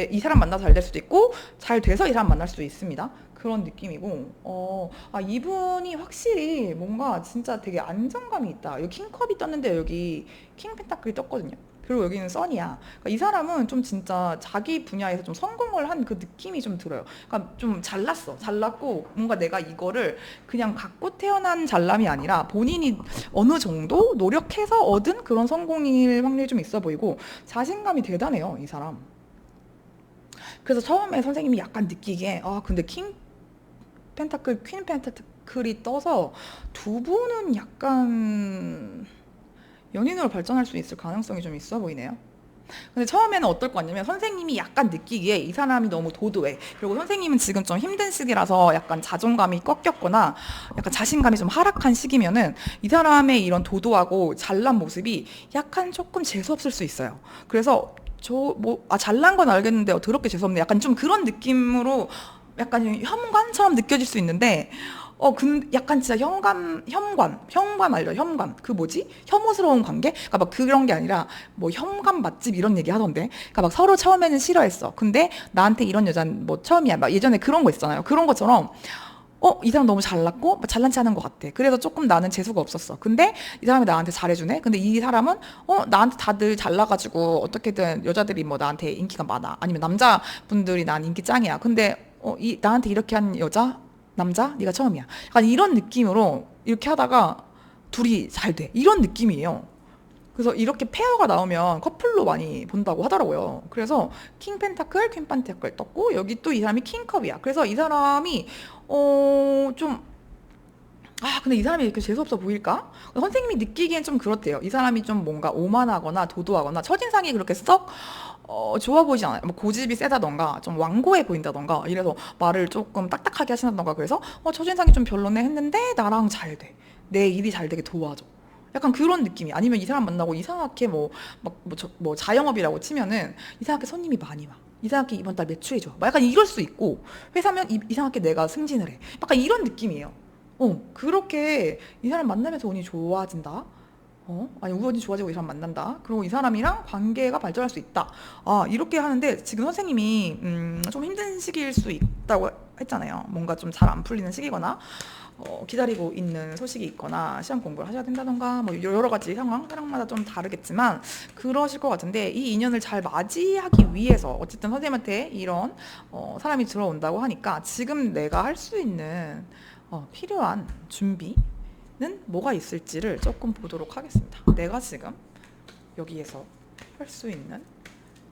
이 사람 만나서 잘 될 수도 있고 잘 돼서 이 사람 만날 수도 있습니다. 그런 느낌이고, 이분이 확실히 뭔가 진짜 되게 안정감이 있다. 여기 킹컵이 떴는데 여기 킹 펜타클이 떴거든요. 그리고 여기는 선이야. 그러니까 이 사람은 좀 진짜 자기 분야에서 좀 성공을 한 그 느낌이 좀 들어요. 그러니까 좀 잘났고 뭔가 내가 이거를 그냥 갖고 태어난 잘남이 아니라 본인이 어느 정도 노력해서 얻은 그런 성공일 확률이 좀 있어 보이고 자신감이 대단해요, 이 사람. 그래서 처음에 선생님이 약간 느끼기에 근데 킹 펜타클, 퀸 펜타클이 떠서 두 분은 약간 연인으로 발전할 수 있을 가능성이 좀 있어 보이네요. 근데 처음에는 어떨 것 같냐면 선생님이 약간 느끼기에 이 사람이 너무 도도해. 그리고 선생님은 지금 좀 힘든 시기라서 약간 자존감이 꺾였거나 약간 자신감이 좀 하락한 시기면은 이 사람의 이런 도도하고 잘난 모습이 약간 조금 재수없을 수 있어요. 그래서 잘난 건 알겠는데 더럽게 재수없네, 약간 좀 그런 느낌으로 약간 혐관처럼 느껴질 수 있는데, 약간 진짜 혐관 알죠? 혐관. 그 뭐지? 혐오스러운 관계? 그러니까 막 그런 게 아니라, 뭐 혐관 맛집 이런 얘기 하던데. 그러니까 막 서로 처음에는 싫어했어. 근데 나한테 이런 여자는 뭐 처음이야. 막 예전에 그런 거 있잖아요. 그런 것처럼, 이 사람 너무 잘났고, 잘난 체 하는 것 같아. 그래서 조금 나는 재수가 없었어. 근데 이 사람이 나한테 잘해주네? 근데 이 사람은, 나한테 다들 잘나가지고, 어떻게든 여자들이 뭐 나한테 인기가 많아. 아니면 남자분들이 난 인기 짱이야. 근데, 나한테 이렇게 한 남자? 네가 처음이야. 약간 이런 느낌으로 이렇게 하다가 둘이 잘 돼. 이런 느낌이에요. 그래서 이렇게 페어가 나오면 커플로 많이 본다고 하더라고요. 그래서 킹 펜타클, 퀸 펜타클 떴고, 여기 또 이 사람이 킹컵이야. 그래서 이 사람이 근데 이 사람이 이렇게 재수없어 보일까? 선생님이 느끼기엔 좀 그렇대요. 이 사람이 좀 뭔가 오만하거나 도도하거나 첫인상이 그렇게 썩 좋아 보이지 않아요. 뭐 고집이 세다던가 좀 완고해 보인다던가 이래서 말을 조금 딱딱하게 하신다던가 그래서 첫인상이 좀 별로네 했는데 나랑 잘 돼. 내 일이 잘 되게 도와줘. 약간 그런 느낌이 아니면 이 사람 만나고 이상하게 뭐 자영업이라고 치면은 이상하게 손님이 많이 와. 이상하게 이번 달 매출이 좋아. 막 약간 이럴 수 있고 회사면 이상하게 내가 승진을 해. 약간 이런 느낌이에요. 그렇게 이 사람 만나면서 운이 좋아진다. 아니 우연히 좋아지고 이 사람 만난다. 그리고 이 사람이랑 관계가 발전할 수 있다. 이렇게 하는데 지금 선생님이 좀 힘든 시기일 수 있다고 했잖아요. 뭔가 좀 잘 안 풀리는 시기거나 기다리고 있는 소식이 있거나 시험 공부를 하셔야 된다던가 뭐 여러 가지 사람마다 좀 다르겠지만 그러실 것 같은데 이 인연을 잘 맞이하기 위해서 어쨌든 선생님한테 이런 사람이 들어온다고 하니까 지금 내가 할 수 있는 필요한 준비는 뭐가 있을지를 조금 보도록 하겠습니다. 내가 지금 여기에서 할 수 있는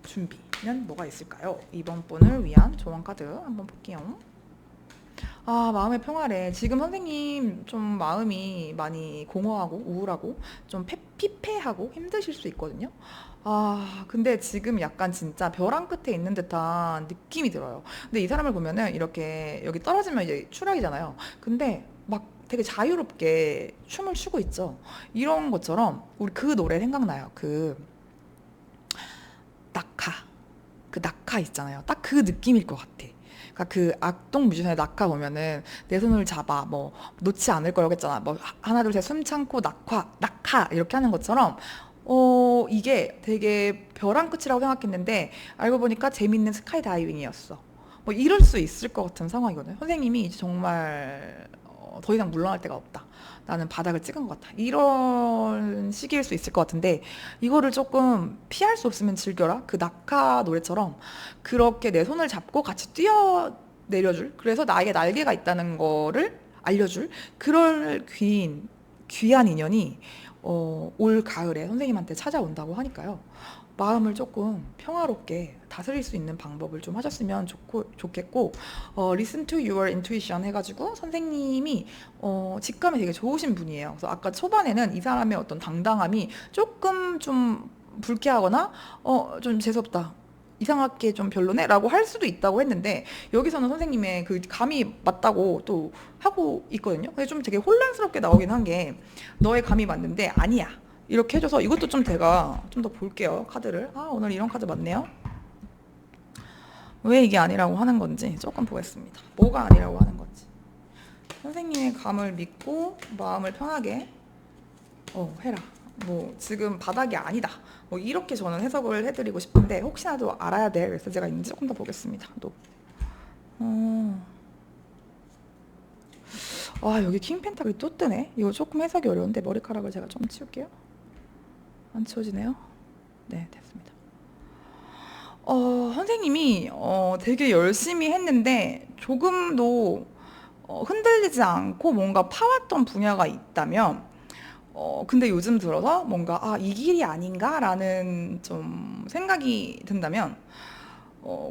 준비는 뭐가 있을까요? 이번 분을 위한 조언 카드 한번 볼게요. 마음의 평화래. 지금 선생님 좀 마음이 많이 공허하고 우울하고 좀 피폐하고 힘드실 수 있거든요. 근데 지금 약간 진짜 벼랑 끝에 있는 듯한 느낌이 들어요. 근데 이 사람을 보면은 이렇게 여기 떨어지면 이제 추락이잖아요. 근데 막 되게 자유롭게 춤을 추고 있죠. 이런 것처럼 우리 그 노래 생각나요. 낙하. 그 낙하 있잖아요. 딱 그 느낌일 것 같아. 그러니까 그 악동 뮤지션의 낙하 보면은 내 손을 잡아 뭐 놓지 않을 거라고 했잖아. 뭐 하나 둘 셋 숨 참고 낙하 이렇게 하는 것처럼 이게 되게 벼랑 끝이라고 생각했는데 알고 보니까 재밌는 스카이 다이빙이었어. 뭐 이럴 수 있을 것 같은 상황이거든요. 선생님이 이제 정말 더 이상 물러날 데가 없다. 나는 바닥을 찍은 것 같아. 이런 시기일 수 있을 것 같은데 이거를 조금 피할 수 없으면 즐겨라. 그 낙하 노래처럼 그렇게 내 손을 잡고 같이 뛰어 내려줄. 그래서 나에게 날개가 있다는 거를 알려줄. 그럴 귀한 인연이 올 가을에 선생님한테 찾아온다고 하니까요. 마음을 조금 평화롭게 다스릴 수 있는 방법을 좀 하셨으면 좋겠고, listen to your intuition 해가지고 선생님이 직감이 되게 좋으신 분이에요. 그래서 아까 초반에는 이 사람의 어떤 당당함이 조금 좀 불쾌하거나, 좀 재수없다. 이상하게 좀 별로네? 라고 할 수도 있다고 했는데, 여기서는 선생님의 그 감이 맞다고 또 하고 있거든요. 근데 좀 되게 혼란스럽게 나오긴 한 게, 너의 감이 맞는데, 아니야. 이렇게 해줘서 이것도 좀 제가 좀 더 볼게요. 카드를. 오늘 이런 카드 맞네요. 왜 이게 아니라고 하는 건지 조금 보겠습니다. 뭐가 아니라고 하는 건지. 선생님의 감을 믿고 마음을 편하게 해라. 뭐 지금 바닥이 아니다. 뭐 이렇게 저는 해석을 해드리고 싶은데 혹시나도 알아야 될 메시지가 있는지 조금 더 보겠습니다. 여기 킹 펜타클이 또 뜨네. 이거 조금 해석이 어려운데 머리카락을 제가 좀 치울게요. 안 치워지네요. 네, 됐습니다. 선생님이 되게 열심히 했는데 조금도 흔들리지 않고 뭔가 파왔던 분야가 있다면 근데 요즘 들어서 뭔가 이 길이 아닌가라는 좀 생각이 든다면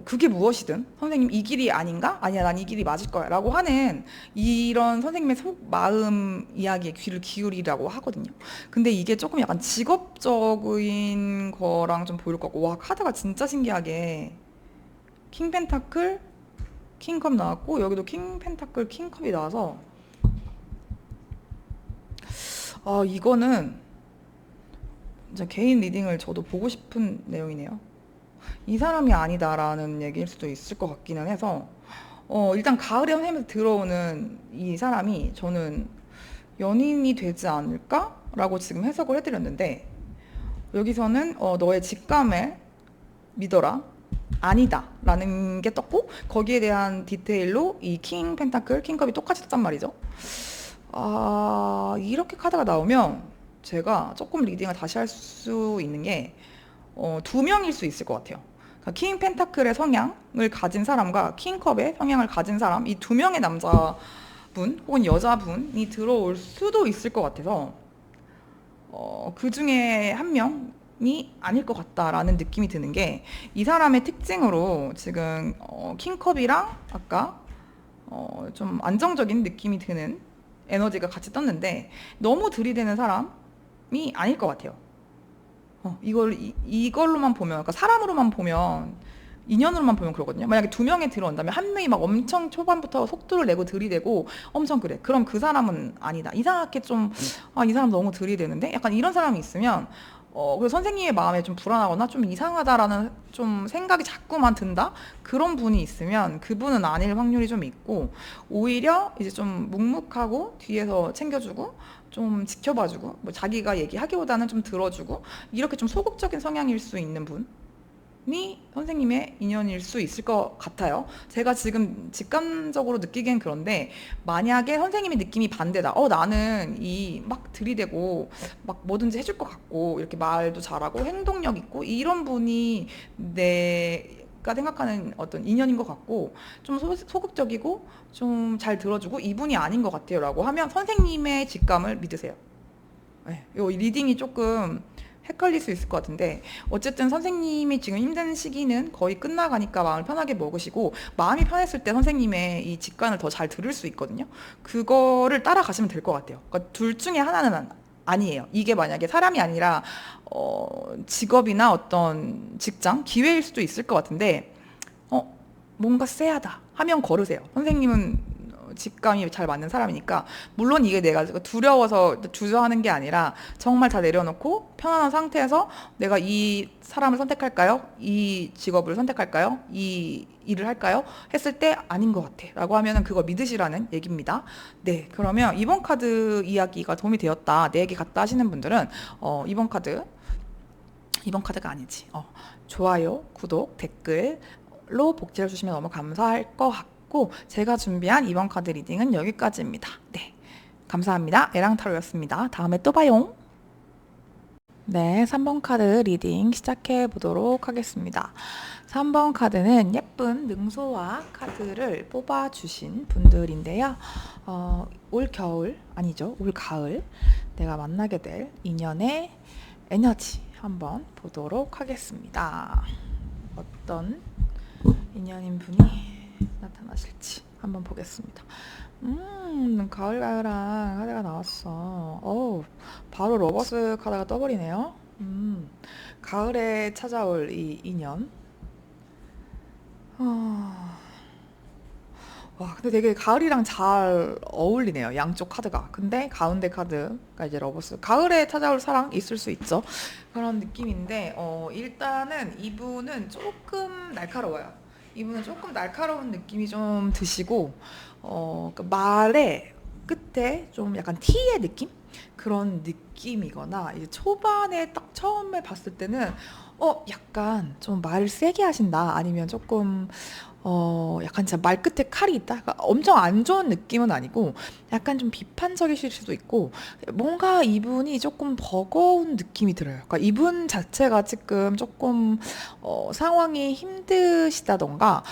그게 무엇이든 선생님 이 길이 아닌가? 아니야 난 이 길이 맞을 거야 라고 하는 이런 선생님의 속 마음 이야기에 귀를 기울이라고 하거든요. 근데 이게 조금 약간 직업적인 거랑 좀 보일 것 같고 와 카드가 진짜 신기하게 킹 펜타클 킹컵 나왔고 여기도 킹 펜타클 킹컵이 나와서 이거는 진짜 개인 리딩을 저도 보고 싶은 내용이네요. 이 사람이 아니다라는 얘기일 수도 있을 것 같기는 해서 일단 가을에 선생님한테 들어오는 이 사람이 저는 연인이 되지 않을까라고 지금 해석을 해드렸는데 여기서는 너의 직감을 믿어라 아니다 라는 게 떴고 거기에 대한 디테일로 이 킹 펜타클 킹컵이 똑같이 떴단 말이죠. 이렇게 카드가 나오면 제가 조금 리딩을 다시 할 수 있는 게 두 명일 수 있을 것 같아요. 그러니까 킹 펜타클의 성향을 가진 사람과 킹컵의 성향을 가진 사람 이 두 명의 남자분 혹은 여자분이 들어올 수도 있을 것 같아서 그 중에 한 명이 아닐 것 같다라는 느낌이 드는 게 이 사람의 특징으로 지금 킹컵이랑 아까 좀 안정적인 느낌이 드는 에너지가 같이 떴는데 너무 들이대는 사람이 아닐 것 같아요. 이걸로만 보면, 그러니까 사람으로만 보면, 인연으로만 보면 그러거든요. 만약에 두 명이 들어온다면 한 명이 막 엄청 초반부터 속도를 내고 들이대고 엄청 그래. 그럼 그 사람은 아니다. 이상하게 좀, 이 사람 너무 들이대는데? 약간 이런 사람이 있으면, 그래서 선생님의 마음에 좀 불안하거나 좀 이상하다라는 좀 생각이 자꾸만 든다? 그런 분이 있으면 그분은 아닐 확률이 좀 있고, 오히려 이제 좀 묵묵하고 뒤에서 챙겨주고, 좀 지켜봐주고, 뭐 자기가 얘기하기보다는 좀 들어주고, 이렇게 좀 소극적인 성향일 수 있는 분이 선생님의 인연일 수 있을 것 같아요. 제가 지금 직감적으로 느끼기엔 그런데, 만약에 선생님의 느낌이 반대다. 나는 이 막 들이대고 막 뭐든지 해줄 것 같고 이렇게 말도 잘하고 행동력 있고 이런 분이 내가 생각하는 어떤 인연인 것 같고, 좀 소극적이고 좀 잘 들어주고 이분이 아닌 것 같아요 라고 하면 선생님의 직감을 믿으세요. 네, 이 리딩이 조금 헷갈릴 수 있을 것 같은데, 어쨌든 선생님이 지금 힘든 시기는 거의 끝나가니까 마음을 편하게 먹으시고, 마음이 편했을 때 선생님의 이 직관을 더 잘 들을 수 있거든요. 그거를 따라가시면 될 것 같아요. 그러니까 둘 중에 하나는 아니에요. 이게 만약에 사람이 아니라 직업이나 어떤 직장, 기회일 수도 있을 것 같은데, 뭔가 쎄하다 하면 걸으세요. 선생님은 직감이 잘 맞는 사람이니까. 물론 이게 내가 두려워서 주저하는 게 아니라 정말 다 내려놓고 편안한 상태에서 내가 이 사람을 선택할까요? 이 직업을 선택할까요? 이 일을 할까요? 했을 때 아닌 것 같아 라고 하면은 그거 믿으시라는 얘기입니다. 네, 그러면 이번 카드 이야기가 도움이 되었다, 내 얘기 같다 하시는 분들은 이번 카드가 아니지. 좋아요, 구독, 댓글로 복제해 주시면 너무 감사할 것 같고, 제가 준비한 이번 카드 리딩은 여기까지입니다. 네, 감사합니다. 에랑타로였습니다. 다음에 또 봐요. 네, 3번 카드 리딩 시작해 보도록 하겠습니다. 3번 카드는 예쁜 능소와 카드를 뽑아주신 분들인데요. 올 겨울, 아니죠, 올 가을 내가 만나게 될 인연의 에너지 한번 보도록 하겠습니다. 어떤 인연인 분이 나타나실지 한번 보겠습니다. 가을가을한 카드가 나왔어. 바로 러버스 카드가 떠버리네요. 가을에 찾아올 이 인연. 와, 근데 되게 가을이랑 잘 어울리네요, 양쪽 카드가. 근데 가운데 카드가 이제 러버스. 가을에 찾아올 사랑 있을 수 있죠. 그런 느낌인데, 일단은 이분은 조금 날카로워요. 이분은 조금 날카로운 느낌이 좀 드시고, 그 말의 끝에 좀 약간 T의 느낌? 그런 느낌이거나, 이제 초반에 딱 처음에 봤을 때는, 약간 좀 말을 세게 하신다. 아니면 조금, 약간 진짜 말 끝에 칼이 있다. 그러니까 엄청 안 좋은 느낌은 아니고 약간 좀 비판적이실 수도 있고, 뭔가 이분이 조금 버거운 느낌이 들어요. 그러니까 이분 자체가 지금 조금 상황이 힘드시다던가,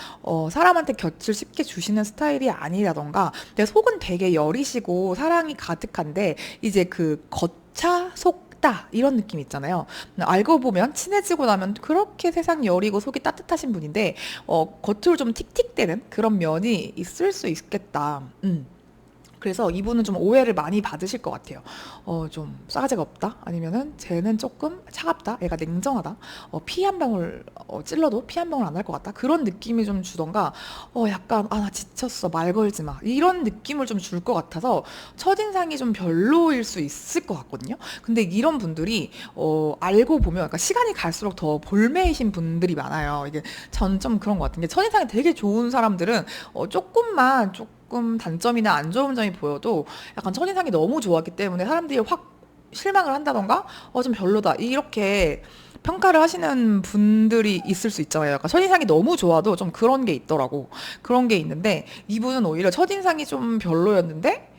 사람한테 곁을 쉽게 주시는 스타일이 아니라던가, 내 속은 되게 여리시고 사랑이 가득한데 이제 그 겉차 속 이런 느낌 있잖아요. 알고 보면 친해지고 나면 그렇게 세상 여리고 속이 따뜻하신 분인데, 겉으로 좀 틱틱대는 그런 면이 있을 수 있겠다. 그래서 이분은 좀 오해를 많이 받으실 것 같아요. 좀 싸가지가 없다? 아니면은 쟤는 조금 차갑다? 얘가 냉정하다? 피 한 방울 찔러도 피 한 방울 안 할 것 같다? 그런 느낌이 좀 주던가, 약간 나 지쳤어, 말 걸지 마, 이런 느낌을 좀 줄 것 같아서 첫인상이 좀 별로일 수 있을 것 같거든요. 근데 이런 분들이 알고 보면, 그러니까 시간이 갈수록 더 볼매이신 분들이 많아요. 이게 전 좀 그런 것 같은 게, 첫인상이 되게 좋은 사람들은 조금 단점이나 안 좋은 점이 보여도 약간 첫인상이 너무 좋았기 때문에 사람들이 확 실망을 한다던가, 좀 별로다, 이렇게 평가를 하시는 분들이 있을 수 있잖아요. 약간 첫인상이 너무 좋아도 좀 그런 게 있더라고. 그런 게 있는데, 이분은 오히려 첫인상이 좀 별로였는데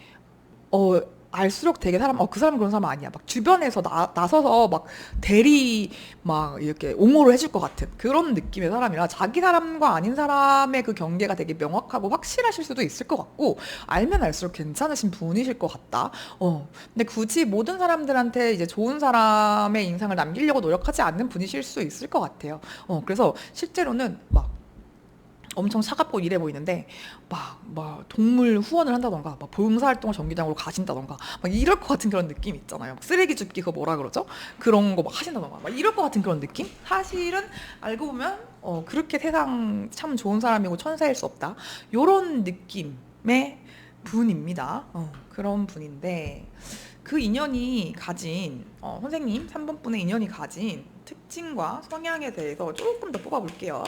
알수록 되게 그 사람은 그런 사람 아니야, 막 주변에서 나서서 막 대리 막 이렇게 옹호를 해줄 것 같은 그런 느낌의 사람이라, 자기 사람과 아닌 사람의 그 경계가 되게 명확하고 확실하실 수도 있을 것 같고, 알면 알수록 괜찮으신 분이실 것 같다. 근데 굳이 모든 사람들한테 이제 좋은 사람의 인상을 남기려고 노력하지 않는 분이실 수 있을 것 같아요. 그래서 실제로는 막 엄청 차갑고 이래 보이는데 막 동물 후원을 한다던가 막 봉사활동을 정기장으로 가신다던가 막 이럴 것 같은 그런 느낌 있잖아요. 막 쓰레기 줍기 그거 뭐라 그러죠? 그런 거 막 하신다던가 막 이럴 것 같은 그런 느낌? 사실은 알고 보면 그렇게 세상 참 좋은 사람이고 천사일 수 없다. 요런 느낌의 분입니다. 그런 분인데 그 인연이 가진 선생님 3번 분의 인연이 가진 특징과 성향에 대해서 조금 더 뽑아볼게요.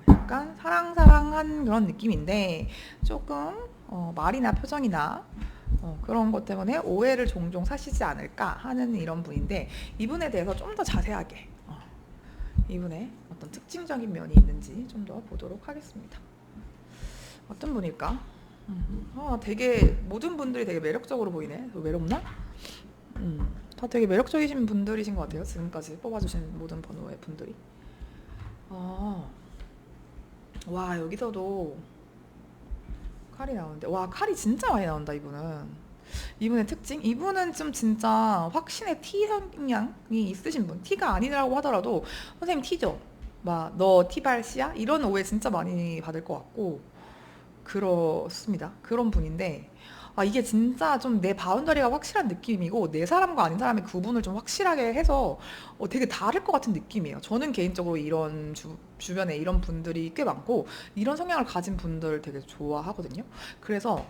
약간 사랑사랑한 그런 느낌인데 조금 말이나 표정이나 그런 것 때문에 오해를 종종 사시지 않을까 하는 이런 분인데 이분에 대해서 좀 더 자세하게 이분의 어떤 특징적인 면이 있는지 좀 더 보도록 하겠습니다. 어떤 분일까? 되게 모든 분들이 되게 매력적으로 보이네. 외롭나? 다 되게 매력적이신 분들이신 것 같아요. 지금까지 뽑아주신 모든 번호의 분들이. 와 여기서도 칼이 나오는데 와 칼이 진짜 많이 나온다 이분은. 이분의 특징? 이분은 좀 진짜 확신의 T 성향이 있으신 분. T가 아니라고 하더라도 선생님 T죠? 막 너 T발씨야? 이런 오해 진짜 많이 받을 것 같고 그렇습니다. 그런 분인데 이게 진짜 좀 내 바운더리가 확실한 느낌이고 내 사람과 아닌 사람의 구분을 좀 확실하게 해서 되게 다를 것 같은 느낌이에요. 저는 개인적으로 이런 주변에 이런 분들이 꽤 많고 이런 성향을 가진 분들 되게 좋아하거든요. 그래서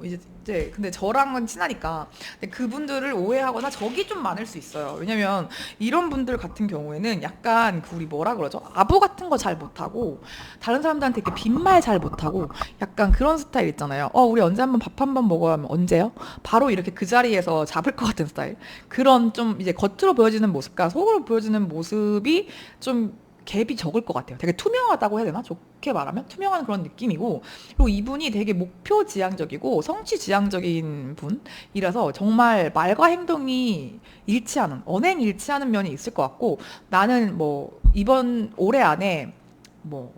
이제 근데 저랑은 친하니까 근데 그분들을 오해하거나 적이 좀 많을 수 있어요. 왜냐면 이런 분들 같은 경우에는 약간 그 우리 뭐라 그러죠? 아부 같은 거 잘 못하고 다른 사람들한테 이렇게 빈말 잘 못하고 약간 그런 스타일 있잖아요. 우리 언제 한번 밥 한 번 먹어야 하면 언제요? 바로 이렇게 그 자리에서 잡을 것 같은 스타일. 그런 좀 이제 겉으로 보여지는 모습과 속으로 보여지는 모습이 좀 갭이 적을 것 같아요. 되게 투명하다고 해야 되나? 좋게 말하면 투명한 그런 느낌이고 그리고 이분이 되게 목표 지향적이고 성취 지향적인 분이라서 정말 말과 행동이 일치하는 언행 일치하는 면이 있을 것 같고 나는 뭐 이번 올해 안에 뭐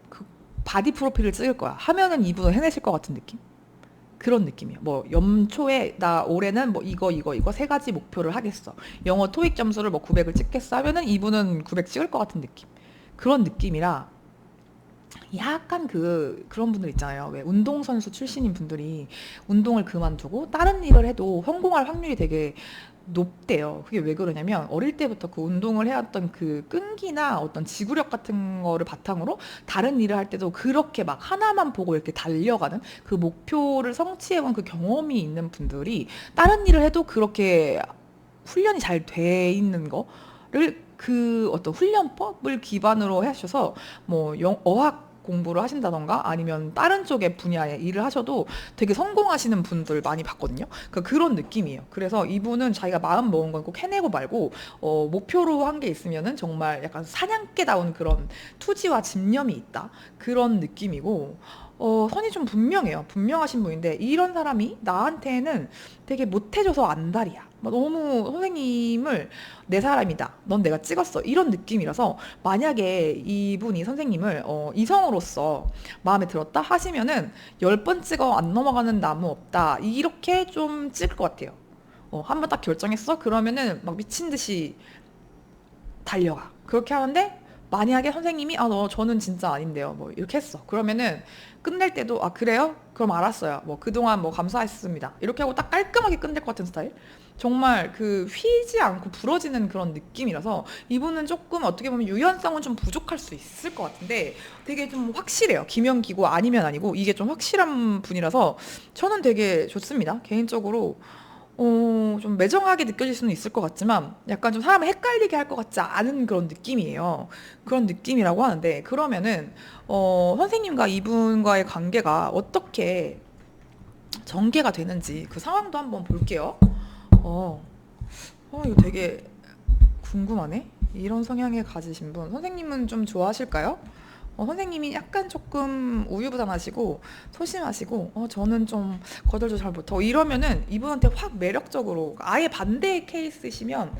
그 바디 프로필을 찍을 거야 하면은 이분은 해내실 것 같은 느낌? 그런 느낌이에요. 뭐 연초에 나 올해는 뭐 이거 세 가지 목표를 하겠어. 영어 토익 점수를 뭐 900을 찍겠어 하면은 이분은 900 찍을 것 같은 느낌. 그런 느낌이라 약간 그런 분들 있잖아요. 왜 운동선수 출신인 분들이 운동을 그만두고 다른 일을 해도 성공할 확률이 되게 높대요. 그게 왜 그러냐면 어릴 때부터 그 운동을 해왔던 그 끈기나 어떤 지구력 같은 거를 바탕으로 다른 일을 할 때도 그렇게 막 하나만 보고 이렇게 달려가는 그 목표를 성취해본 그 경험이 있는 분들이 다른 일을 해도 그렇게 훈련이 잘 돼 있는 거를 그 어떤 훈련법을 기반으로 하셔서 뭐 어학 공부를 하신다던가 아니면 다른 쪽의 분야의 일을 하셔도 되게 성공하시는 분들 많이 봤거든요. 그런 느낌이에요. 그래서 이분은 자기가 마음 먹은 건 꼭 해내고 말고 목표로 한 게 있으면은 정말 약간 사냥개다운 그런 투지와 집념이 있다. 그런 느낌이고 선이 좀 분명해요. 분명하신 분인데 이런 사람이 나한테는 되게 못해줘서 안달이야. 막 너무 선생님을 내 사람이다. 넌 내가 찍었어. 이런 느낌이라서 만약에 이분이 선생님을 이성으로서 마음에 들었다 하시면은 10번 찍어 안 넘어가는 나무 없다. 이렇게 좀 찍을 것 같아요. 한 번 딱 결정했어? 그러면은 막 미친 듯이 달려가. 그렇게 하는데 만약에 선생님이 저는 진짜 아닌데요. 뭐 이렇게 했어. 그러면은 끝낼 때도 그래요? 그럼 알았어요. 뭐 그동안 뭐 감사했습니다. 이렇게 하고 딱 깔끔하게 끝낼 것 같은 스타일. 정말 그 휘지 않고 부러지는 그런 느낌이라서 이분은 조금 어떻게 보면 유연성은 좀 부족할 수 있을 것 같은데 되게 좀 확실해요. 기명기고 아니면 아니고 이게 좀 확실한 분이라서 저는 되게 좋습니다. 개인적으로 좀 매정하게 느껴질 수는 있을 것 같지만 약간 좀 사람을 헷갈리게 할 것 같지 않은 그런 느낌이에요. 그런 느낌이라고 하는데 그러면은 선생님과 이분과의 관계가 어떻게 전개가 되는지 그 상황도 한번 볼게요. 이거 되게 궁금하네. 이런 성향을 가지신 분 선생님은 좀 좋아하실까요? 선생님이 약간 조금 우유부단하시고 소심하시고 저는 좀 거절도 잘 못하고 이러면은 이분한테 확 매력적으로 아예 반대의 케이스시면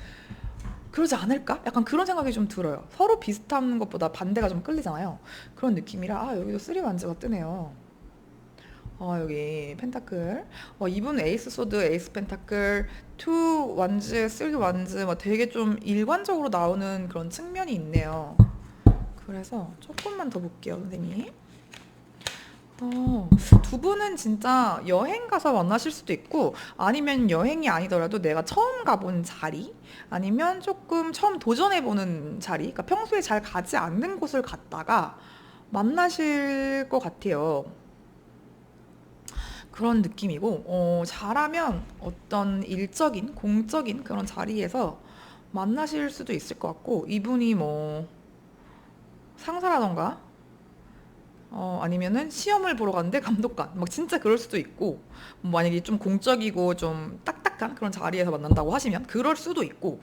그러지 않을까? 약간 그런 생각이 좀 들어요. 서로 비슷한 것보다 반대가 좀 끌리잖아요. 그런 느낌이라 여기도 쓰리 완즈가 뜨네요. 여기 펜타클. 이분 에이스 소드, 에이스 펜타클, 투 완즈, 쓰리 완즈 되게 좀 일관적으로 나오는 그런 측면이 있네요. 그래서 조금만 더 볼게요, 선생님. 두 분은 진짜 여행 가서 만나실 수도 있고, 아니면 여행이 아니더라도 내가 처음 가본 자리, 아니면 조금 처음 도전해보는 자리, 그러니까 평소에 잘 가지 않는 곳을 갔다가 만나실 것 같아요. 그런 느낌이고, 잘하면 어떤 일적인, 공적인 그런 자리에서 만나실 수도 있을 것 같고, 이분이 뭐 상사라던가 아니면은 시험을 보러 갔는데 감독관 막 진짜 그럴 수도 있고, 뭐 만약에 좀 공적이고 좀 딱딱한 그런 자리에서 만난다고 하시면 그럴 수도 있고,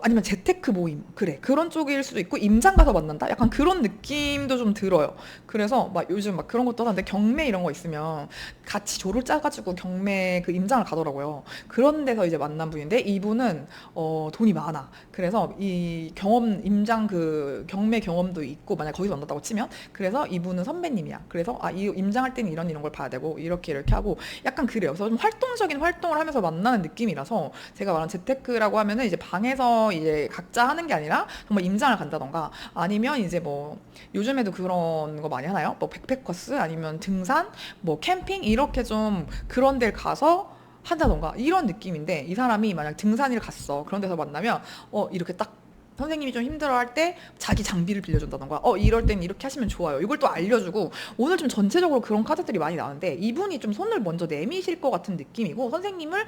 아니면 재테크 모임, 그래, 그런 쪽일 수도 있고, 임장 가서 만난다, 약간 그런 느낌도 좀 들어요. 그래서 막 요즘 막 그런 것도 하는데, 경매 이런 거 있으면 같이 조를 짜가지고 경매 그 임장을 가더라고요. 그런 데서 이제 만난 분인데, 이분은 돈이 많아. 그래서 이 경험, 임장 그 경매 경험도 있고, 만약 거기서 만났다고 치면, 그래서 이분은 선배님이야. 그래서 이 임장할 때는 이런 걸 봐야 되고, 이렇게 하고, 약간 그래요. 그래서 좀 활동적인 활동을 하면서 만나는 느낌이라서, 제가 말한 재테크라고 하면은 이제 방에서 이제 각자 하는 게 아니라 정말 임장을 간다던가, 아니면 이제 뭐 요즘에도 그런 거 많이 하나요? 뭐 백패커스, 아니면 등산, 뭐 캠핑, 이렇게 좀 그런 데를 가서 한다던가, 이런 느낌인데, 이 사람이 만약 등산을 갔어. 그런 데서 만나면 이렇게 딱 선생님이 좀 힘들어할 때 자기 장비를 빌려준다던가, 이럴 땐 이렇게 하시면 좋아요, 이걸 또 알려주고, 오늘 좀 전체적으로 그런 카드들이 많이 나오는데, 이분이 좀 손을 먼저 내미실 것 같은 느낌이고, 선생님을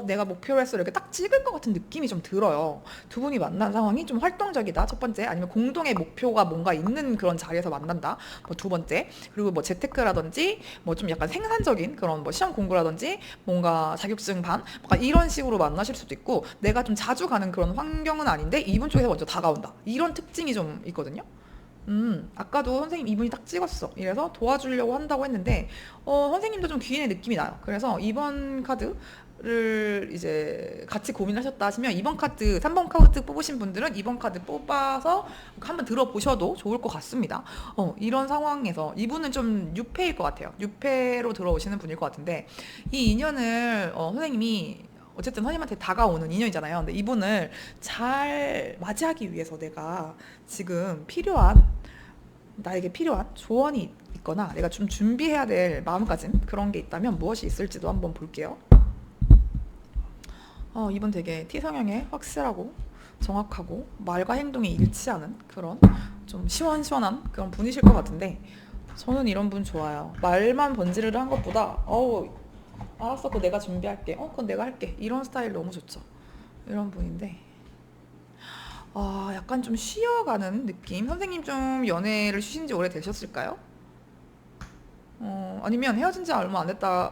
내가 목표로 했어 이렇게 딱 찍을 것 같은 느낌이 좀 들어요. 두 분이 만난 상황이 좀 활동적이다, 첫 번째. 아니면 공동의 목표가 뭔가 있는 그런 자리에서 만난다, 뭐 두 번째. 그리고 뭐 재테크라든지 뭐 좀 약간 생산적인 그런 뭐 시험 공부라든지, 뭔가 자격증 반, 뭔가 이런 식으로 만나실 수도 있고, 내가 좀 자주 가는 그런 환경은 아닌데 이분 쪽에서 먼저 다가온다, 이런 특징이 좀 있거든요. 아까도 선생님 이분이 딱 찍었어, 이래서 도와주려고 한다고 했는데, 선생님도 좀 귀인의 느낌이 나요. 그래서 이번 카드를 이제 같이 고민하셨다 하시면, 이번 카드 3번 카드 뽑으신 분들은 이번 카드 뽑아서 한번 들어보셔도 좋을 것 같습니다. 이런 상황에서 이분은 좀 뉴페일 것 같아요. 뉴페로 들어오시는 분일 것 같은데, 이 인연을 선생님이 어쨌든 선생님한테 다가오는 인연이잖아요. 근데 이분을 잘 맞이하기 위해서 내가 지금 나에게 필요한 조언이 있거나 내가 좀 준비해야 될 마음가짐, 그런 게 있다면 무엇이 있을지도 한번 볼게요. 이분 되게 T성향에 확실하고 정확하고 말과 행동이 일치하는 그런 좀 시원시원한 그런 분이실 것 같은데, 저는 이런 분 좋아요. 말만 번지르르 한 것보다 알았어, 그거 내가 준비할게, 그건 내가 할게, 이런 스타일 너무 좋죠. 이런 분인데, 약간 좀 쉬어가는 느낌. 선생님 좀 연애를 쉬신 지 오래되셨을까요? 아니면 헤어진 지 얼마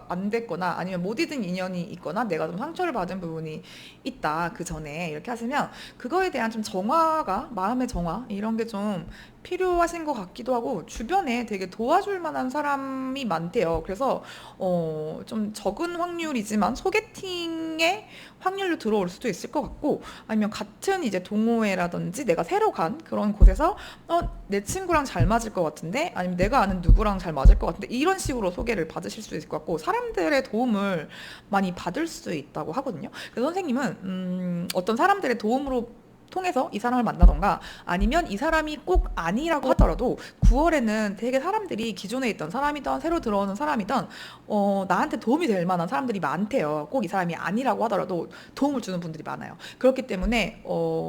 안 됐거나, 아니면 못 잊은 인연이 있거나, 내가 좀 상처를 받은 부분이 있다, 그 전에, 이렇게 하시면 그거에 대한 좀 정화가, 마음의 정화, 이런 게 좀 필요하신 것 같기도 하고, 주변에 되게 도와줄 만한 사람이 많대요. 그래서 좀 적은 확률이지만 소개팅의 확률로 들어올 수도 있을 것 같고, 아니면 같은 이제 동호회라든지 내가 새로 간 그런 곳에서 내 친구랑 잘 맞을 것 같은데, 아니면 내가 아는 누구랑 잘 맞을 것 같은데, 이런 식으로 소개를 받으실 수 있을 것 같고, 사람들의 도움을 많이 받을 수 있다고 하거든요. 그래서 선생님은 어떤 사람들의 도움으로 통해서 이 사람을 만나던가, 아니면 이 사람이 꼭 아니라고 하더라도 9월에는 되게 사람들이, 기존에 있던 사람이든 새로 들어오는 사람이든 나한테 도움이 될 만한 사람들이 많대요. 꼭 이 사람이 아니라고 하더라도 도움을 주는 분들이 많아요. 그렇기 때문에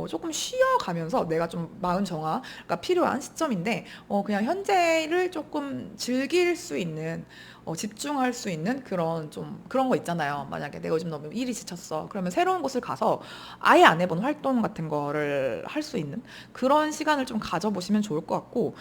조금 쉬어가면서 내가 좀 마음 정화가 필요한 시점인데, 그냥 현재를 조금 즐길 수 있는, 집중할 수 있는 그런 거 있잖아요. 만약에 내가 요즘 너무 일이 지쳤어, 그러면 새로운 곳을 가서 아예 안 해본 활동 같은 거를 할 수 있는 그런 시간을 좀 가져보시면 좋을 것 같고,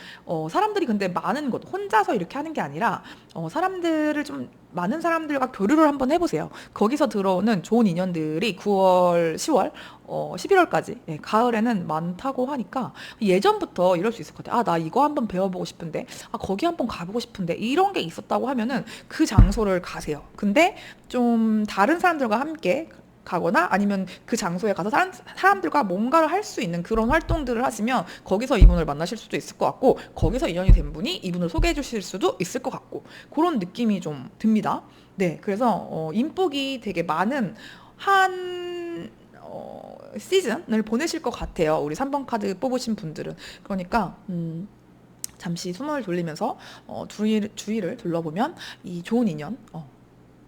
사람들이 근데 많은 곳, 혼자서 이렇게 하는 게 아니라 사람들을 좀, 많은 사람들과 교류를 한번 해보세요. 거기서 들어오는 좋은 인연들이 9월, 10월, 11월까지, 가을에는 많다고 하니까, 예전부터 이럴 수 있을 것 같아요. 나 이거 한번 배워보고 싶은데, 거기 한번 가보고 싶은데, 이런 게 있었다고 하면은 그 장소를 가세요. 근데 좀 다른 사람들과 함께 가거나, 아니면 그 장소에 가서 사람들과 뭔가를 할 수 있는 그런 활동들을 하시면, 거기서 이분을 만나실 수도 있을 것 같고, 거기서 인연이 된 분이 이분을 소개해 주실 수도 있을 것 같고, 그런 느낌이 좀 듭니다. 네, 그래서 인복이 되게 많은 한 시즌을 보내실 것 같아요. 우리 3번 카드 뽑으신 분들은. 그러니까 잠시 숨을 돌리면서 주위를 둘러보면 이 좋은 인연,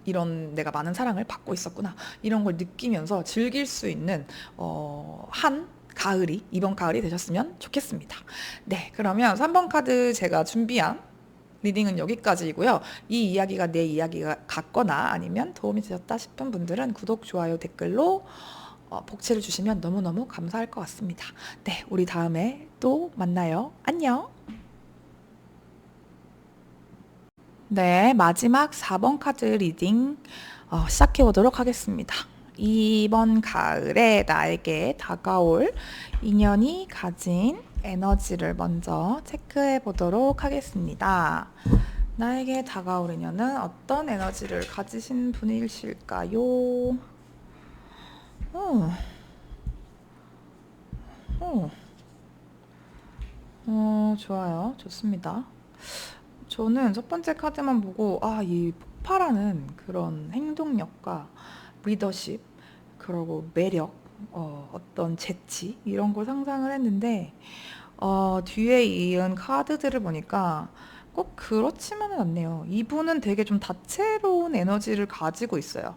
이런 내가 많은 사랑을 받고 있었구나, 이런 걸 느끼면서 즐길 수 있는 한 가을이 이번 가을이 되셨으면 좋겠습니다. 네, 그러면 3번 카드 제가 준비한 리딩은 여기까지이고요. 이 이야기가 내 이야기가 같거나 아니면 도움이 되셨다 싶은 분들은 구독, 좋아요, 댓글로 복채를 주시면 너무너무 감사할 것 같습니다. 네, 우리 다음에 또 만나요. 안녕. 네, 마지막 4번 카드 리딩 시작해 보도록 하겠습니다. 이번 가을에 나에게 다가올 인연이 가진 에너지를 먼저 체크해 보도록 하겠습니다. 나에게 다가올 인연은 어떤 에너지를 가지신 분이실까요? 좋아요. 좋습니다. 저는 첫 번째 카드만 보고 이 폭발하는 그런 행동력과 리더십, 그리고 매력, 어떤 재치 이런 걸 상상을 했는데 뒤에 이은 카드들을 보니까 꼭 그렇지만은 않네요. 이분은 되게 좀 다채로운 에너지를 가지고 있어요.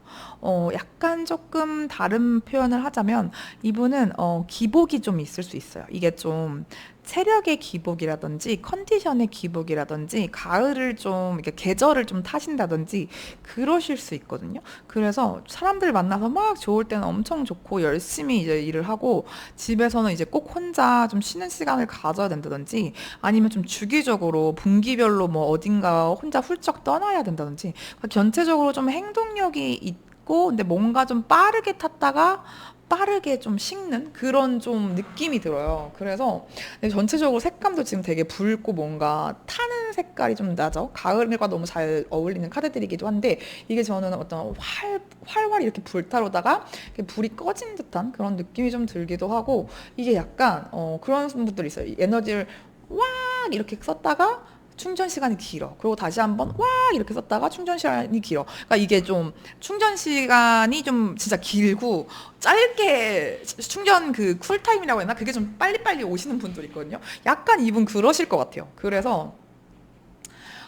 약간 조금 다른 표현을 하자면 이분은 기복이 좀 있을 수 있어요. 이게 좀 체력의 기복이라든지 컨디션의 기복이라든지 가을을 좀 이렇게 계절을 좀 타신다든지 그러실 수 있거든요. 그래서 사람들 만나서 막 좋을 때는 엄청 좋고 열심히 이제 일을 하고 집에서는 이제 꼭 혼자 좀 쉬는 시간을 가져야 된다든지 아니면 좀 주기적으로 분기별로 뭐 어딘가 혼자 훌쩍 떠나야 된다든지 전체적으로 좀 행동력이 있고 근데 뭔가 좀 빠르게 탔다가 빠르게 좀 식는 그런 좀 느낌이 들어요. 그래서 전체적으로 색감도 지금 되게 붉고 뭔가 타는 색깔이 좀 나죠. 가을과 너무 잘 어울리는 카드들이기도 한데 이게 저는 어떤 활활 이렇게 불타오르다가 불이 꺼진 듯한 그런 느낌이 좀 들기도 하고 이게 약간 그런 분들이 있어요. 에너지를 왁 이렇게 썼다가 충전 시간이 길어. 그리고 다시 한번 와 이렇게 썼다가 충전 시간이 길어. 그러니까 이게 좀 충전 시간이 좀 진짜 길고 짧게 충전 그 쿨타임이라고 했나? 그게 좀 빨리빨리 오시는 분들 있거든요. 약간 이분 그러실 것 같아요. 그래서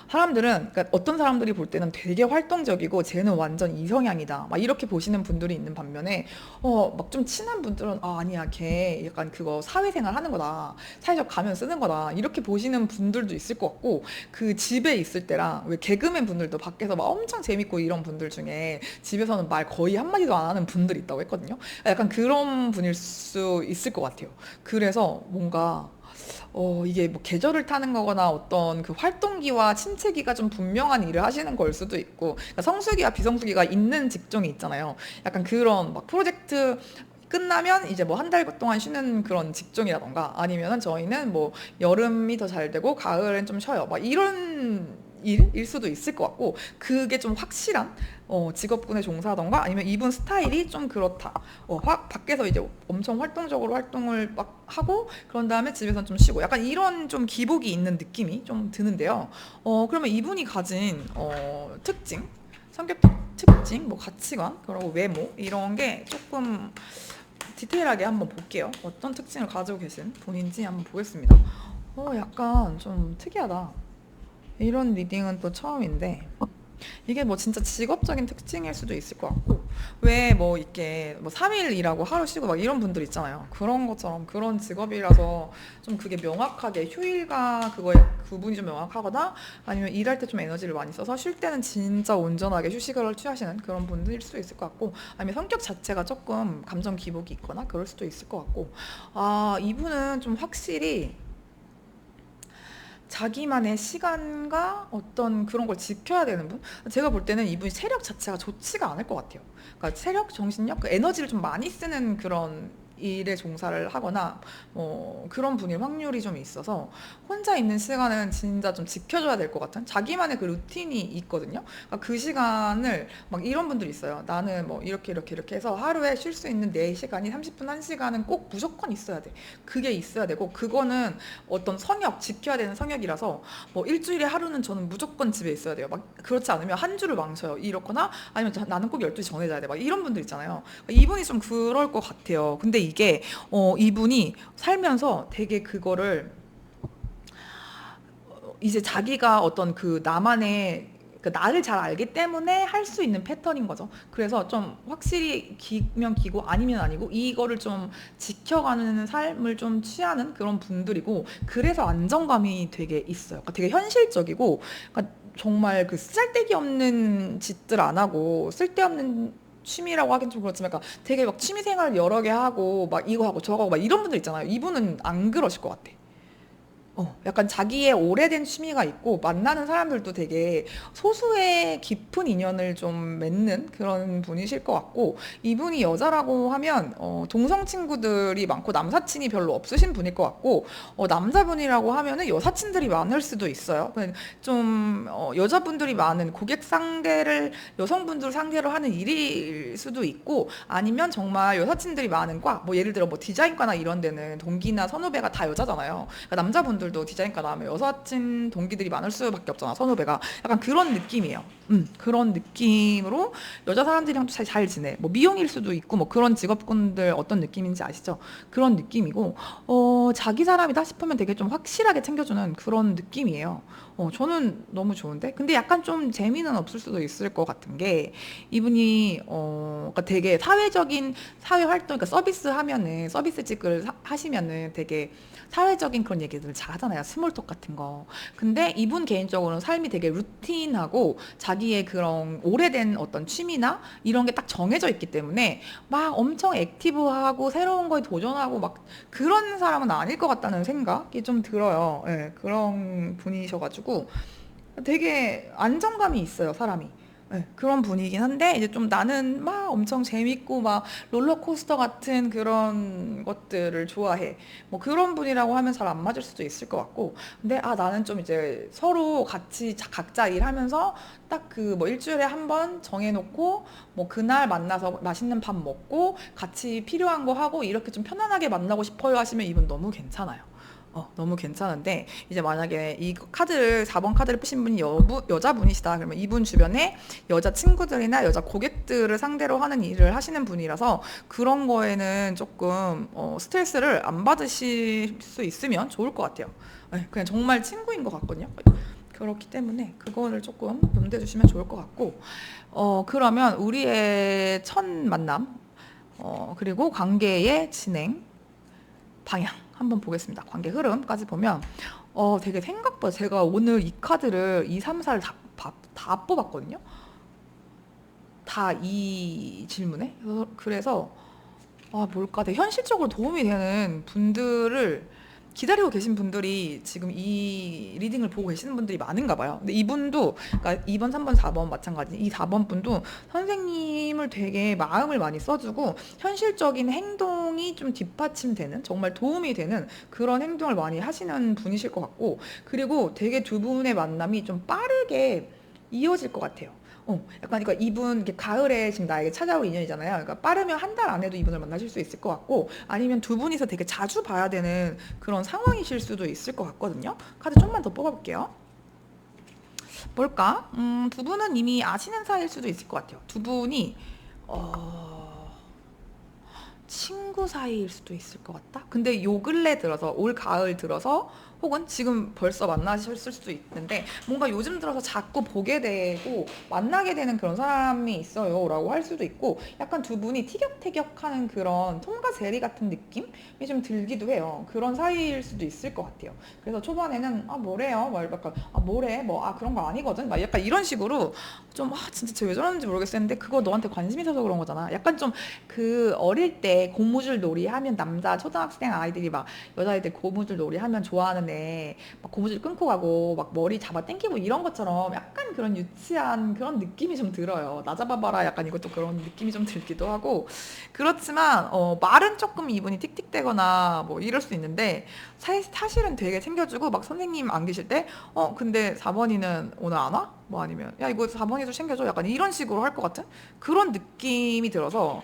사람들은 그러니까 어떤 사람들이 볼 때는 되게 활동적이고 쟤는 완전 이성향이다 막 이렇게 보시는 분들이 있는 반면에 막 좀 친한 분들은 아니야 걔 약간 그거 사회생활 하는 거다 사회적 가면 쓰는 거다 이렇게 보시는 분들도 있을 것 같고 그 집에 있을 때랑 왜 개그맨 분들도 밖에서 막 엄청 재밌고 이런 분들 중에 집에서는 말 거의 한마디도 안 하는 분들이 있다고 했거든요. 약간 그런 분일 수 있을 것 같아요. 그래서 뭔가 이게 뭐 계절을 타는 거거나 어떤 그 활동기와 침체기가 좀 분명한 일을 하시는 걸 수도 있고, 그러니까 성수기와 비성수기가 있는 직종이 있잖아요. 약간 그런 막 프로젝트 끝나면 이제 뭐 한 달 동안 쉬는 그런 직종이라던가 아니면은 저희는 뭐 여름이 더 잘 되고 가을엔 좀 쉬어요. 막 이런 일일 수도 있을 것 같고 그게 좀 확실한 직업군에 종사하던가 아니면 이분 스타일이 좀 그렇다. 밖에서 이제 엄청 활동적으로 활동을 막 하고 그런 다음에 집에서는 좀 쉬고 약간 이런 좀 기복이 있는 느낌이 좀 드는데요. 그러면 이분이 가진 특징, 성격 특징, 뭐 가치관, 그리고 외모 이런 게 조금 디테일하게 한번 볼게요. 어떤 특징을 가지고 계신 분인지 한번 보겠습니다. 약간 좀 특이하다. 이런 리딩은 또 처음인데 이게 뭐 진짜 직업적인 특징일 수도 있을 것 같고 왜 뭐 이렇게 뭐 3일 일하고 하루 쉬고 막 이런 분들 있잖아요. 그런 것처럼 그런 직업이라서 좀 그게 명확하게 휴일과 그거에 구분이 좀 명확하거나 아니면 일할 때 좀 에너지를 많이 써서 쉴 때는 진짜 온전하게 휴식을 취하시는 그런 분들일 수도 있을 것 같고 아니면 성격 자체가 조금 감정 기복이 있거나 그럴 수도 있을 것 같고 이분은 좀 확실히 자기만의 시간과 어떤 그런 걸 지켜야 되는 분? 제가 볼 때는 이분이 체력 자체가 좋지가 않을 것 같아요. 그러니까 체력, 정신력, 그 에너지를 좀 많이 쓰는 그런 일에 종사를 하거나 그런 분일 확률이 좀 있어서 혼자 있는 시간은 진짜 좀 지켜줘야 될 것 같은 자기만의 그 루틴이 있거든요. 그러니까 그 시간을 막 이런 분들이 있어요. 나는 뭐 이렇게 해서 하루에 쉴 수 있는 내 시간이 30분, 1시간은 꼭 무조건 있어야 돼. 그게 있어야 되고 그거는 어떤 성역, 지켜야 되는 성역이라서 뭐 일주일에 하루는 저는 무조건 집에 있어야 돼요. 막 그렇지 않으면 한 주를 망쳐요. 이렇거나 아니면 나는 꼭 12시 전에 자야 돼. 막 이런 분들 있잖아요. 이분이 좀 그럴 것 같아요. 근데 이게 이분이 살면서 되게 그거를 이제 자기가 어떤 그 나만의 그 나를 잘 알기 때문에 할 수 있는 패턴인 거죠. 그래서 좀 확실히 기면 기고 아니면 아니고 이거를 좀 지켜가는 삶을 좀 취하는 그런 분들이고, 그래서 안정감이 되게 있어요. 그러니까 되게 현실적이고, 그러니까 정말 그 쓰잘데기 없는 짓들 안 하고 쓸데없는 취미라고 하긴 좀 그렇지만, 그러니까 되게 막 취미생활 여러 개 하고 막 이거 하고 저거 하고 막 이런 분들 있잖아요. 이분은 안 그러실 것 같아. 약간 자기의 오래된 취미가 있고 만나는 사람들도 되게 소수의 깊은 인연을 좀 맺는 그런 분이실 것 같고, 이분이 여자라고 하면 동성 친구들이 많고 남사친이 별로 없으신 분일 것 같고, 남자분이라고 하면은 여사친들이 많을 수도 있어요. 좀 여자분들이 많은 고객 상대를 여성분들 상대로 하는 일일 수도 있고, 아니면 정말 여사친들이 많은 과, 뭐 예를 들어 뭐 디자인과나 이런 데는 동기나 선후배가 다 여자잖아요. 그러니까 남자분들도 디자인과 나오면 여사친 동기들이 많을 수밖에 없잖아, 선후배가. 약간 그런 느낌이에요. 그런 느낌으로 여자 사람들이랑 잘 지내. 뭐 미용일 수도 있고 뭐 그런 직업군들 어떤 느낌인지 아시죠? 그런 느낌이고, 자기 사람이다 싶으면 되게 좀 확실하게 챙겨주는 그런 느낌이에요. 저는 너무 좋은데? 근데 약간 좀 재미는 없을 수도 있을 것 같은 게, 이분이, 그러니까 되게 사회적인 사회 활동, 그러니까 서비스 하면은, 서비스직을 하시면은 되게 사회적인 그런 얘기들을 잘 하잖아요. 스몰톡 같은 거. 근데 이분 개인적으로는 삶이 되게 루틴하고 자기의 그런 오래된 어떤 취미나 이런 게 딱 정해져 있기 때문에 막 엄청 액티브하고 새로운 거에 도전하고 막 그런 사람은 아닐 것 같다는 생각이 좀 들어요. 예, 그런 분이셔가지고 되게 안정감이 있어요, 사람이. 예, 그런 분이긴 한데, 이제 좀 나는 막 엄청 재밌고 막 롤러코스터 같은 그런 것들을 좋아해. 뭐 그런 분이라고 하면 잘 안 맞을 수도 있을 것 같고, 근데 나는 좀 이제 서로 같이 각자 일하면서 딱 그 뭐 일주일에 한 번 정해놓고 뭐 그날 만나서 맛있는 밥 먹고 같이 필요한 거 하고 이렇게 좀 편안하게 만나고 싶어요 하시면 이분 너무 괜찮아요. 너무 괜찮은데, 이제 만약에 이 카드를 4번 카드를 푸신 분이 여자분이시다 그러면 이분 주변에 여자 친구들이나 여자 고객들을 상대로 하는 일을 하시는 분이라서 그런 거에는 조금 스트레스를 안 받으실 수 있으면 좋을 것 같아요. 네, 그냥 정말 친구인 것 같거든요. 그렇기 때문에 그거를 조금 염두해 주시면 좋을 것 같고, 그러면 우리의 첫 만남, 그리고 관계의 진행 방향 한번 보겠습니다. 관계 흐름까지 보면 되게 생각보다, 제가 오늘 이 카드를 2, 3, 4를 다 뽑았거든요. 다 이 질문에. 그래서 뭘까? 되게 현실적으로 도움이 되는 분들을 기다리고 계신 분들이 지금 이 리딩을 보고 계시는 분들이 많은가 봐요. 근데 이분도, 그러니까 2번, 3번, 4번 마찬가지. 이 4번 분도 선생님을 되게 마음을 많이 써주고 현실적인 행동이 좀 뒷받침되는, 정말 도움이 되는 그런 행동을 많이 하시는 분이실 것 같고, 그리고 되게 두 분의 만남이 좀 빠르게 이어질 것 같아요. 약간, 그러니까 이분 이렇게 가을에 지금 나에게 찾아올 인연이잖아요. 그러니까 빠르면 한 달 안에도 이분을 만나실 수 있을 것 같고, 아니면 두 분이서 되게 자주 봐야 되는 그런 상황이실 수도 있을 것 같거든요. 카드 좀만 더 뽑아볼게요. 뭘까? 두 분은 이미 아시는 사이일 수도 있을 것 같아요. 두 분이 친구 사이일 수도 있을 것 같다. 근데 요 근래 들어서, 올 가을 들어서, 혹은 지금 벌써 만나셨을 수도 있는데 뭔가 요즘 들어서 자꾸 보게 되고 만나게 되는 그런 사람이 있어요 라고 할 수도 있고, 약간 두 분이 티격태격하는 그런 톰과 제리 같은 느낌이 좀 들기도 해요. 그런 사이일 수도 있을 것 같아요. 그래서 초반에는 뭐래요? 막 약간 뭐래? 그런 거 아니거든? 막 약간 이런 식으로 좀 진짜 쟤 왜 저러는지 모르겠어 했는데, 그거 너한테 관심 있어서 그런 거잖아. 약간 좀 그 어릴 때 고무줄 놀이 하면, 남자 초등학생 아이들이 막 여자애들 고무줄 놀이 하면 좋아하는 막 고무줄 끊고 가고 막 머리 잡아 당기고 이런 것처럼 약간 그런 유치한 그런 느낌이 좀 들어요. 나 잡아봐라 약간 이것도 그런 느낌이 좀 들기도 하고. 그렇지만 말은 조금 이분이 틱틱대거나 뭐 이럴 수 있는데, 사실은 되게 챙겨주고, 막 선생님 안 계실 때 근데 4번이는 오늘 안 와? 뭐 아니면 야 이거 4번이도 챙겨줘, 약간 이런 식으로 할 것 같은 그런 느낌이 들어서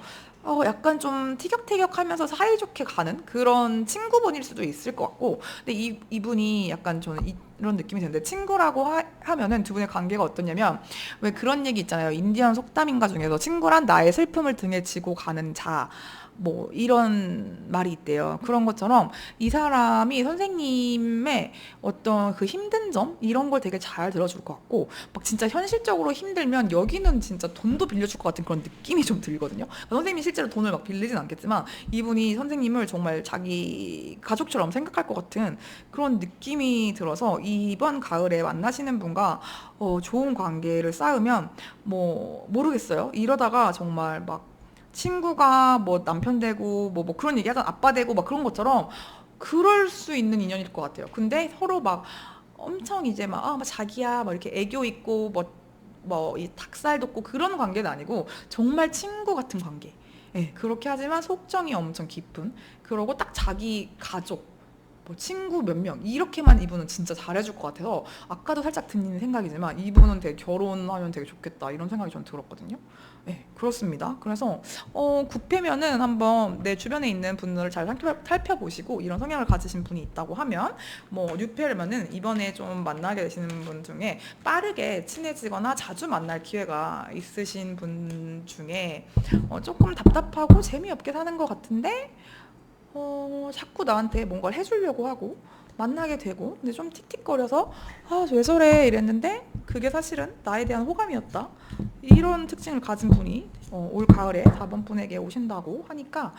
약간 좀 티격태격하면서 사이좋게 가는 그런 친구분일 수도 있을 것 같고, 근데 이분이 약간 저는 이런 느낌이 드는데 친구라고 하면은 두 분의 관계가 어떠냐면 왜 그런 얘기 있잖아요. 인디언 속담인가 중에서 친구란 나의 슬픔을 등에 지고 가는 자. 뭐 이런 말이 있대요. 그런 것처럼 이 사람이 선생님의 어떤 그 힘든 점 이런 걸 되게 잘 들어줄 것 같고 막 진짜 현실적으로 힘들면 여기는 진짜 돈도 빌려줄 것 같은 그런 느낌이 좀 들거든요. 선생님이 실제로 돈을 막 빌리진 않겠지만 이분이 선생님을 정말 자기 가족처럼 생각할 것 같은 그런 느낌이 들어서 이번 가을에 만나시는 분과 좋은 관계를 쌓으면 뭐 모르겠어요. 이러다가 정말 막 친구가 뭐 남편 되고 뭐 그런 얘기 하잖아. 아빠 되고 막 그런 것처럼 그럴 수 있는 인연일 것 같아요. 근데 서로 막 엄청 이제 막 자기야 막 이렇게 애교 있고 이 닭살 돋고 그런 관계는 아니고 정말 친구 같은 관계. 예, 그렇게 하지만 속정이 엄청 깊은 그러고 딱 자기 가족 뭐 친구 몇 명 이렇게만 이분은 진짜 잘해줄 것 같아서 아까도 살짝 든 생각이지만 이분은 되게 결혼하면 되게 좋겠다 이런 생각이 전 들었거든요. 네, 그렇습니다. 그래서 구패면은 한번 내 주변에 있는 분들을 잘 살펴보시고 이런 성향을 가지신 분이 있다고 하면 뭐 뉴패면은 이번에 좀 만나게 되시는 분 중에 빠르게 친해지거나 자주 만날 기회가 있으신 분 중에 조금 답답하고 재미없게 사는 것 같은데 자꾸 나한테 뭔가를 해주려고 하고 만나게 되고 근데 좀 틱틱거려서 왜 저래 이랬는데 그게 사실은 나에 대한 호감이었다 이런 특징을 가진 분이 올 가을에 4번 분에게 오신다고 하니까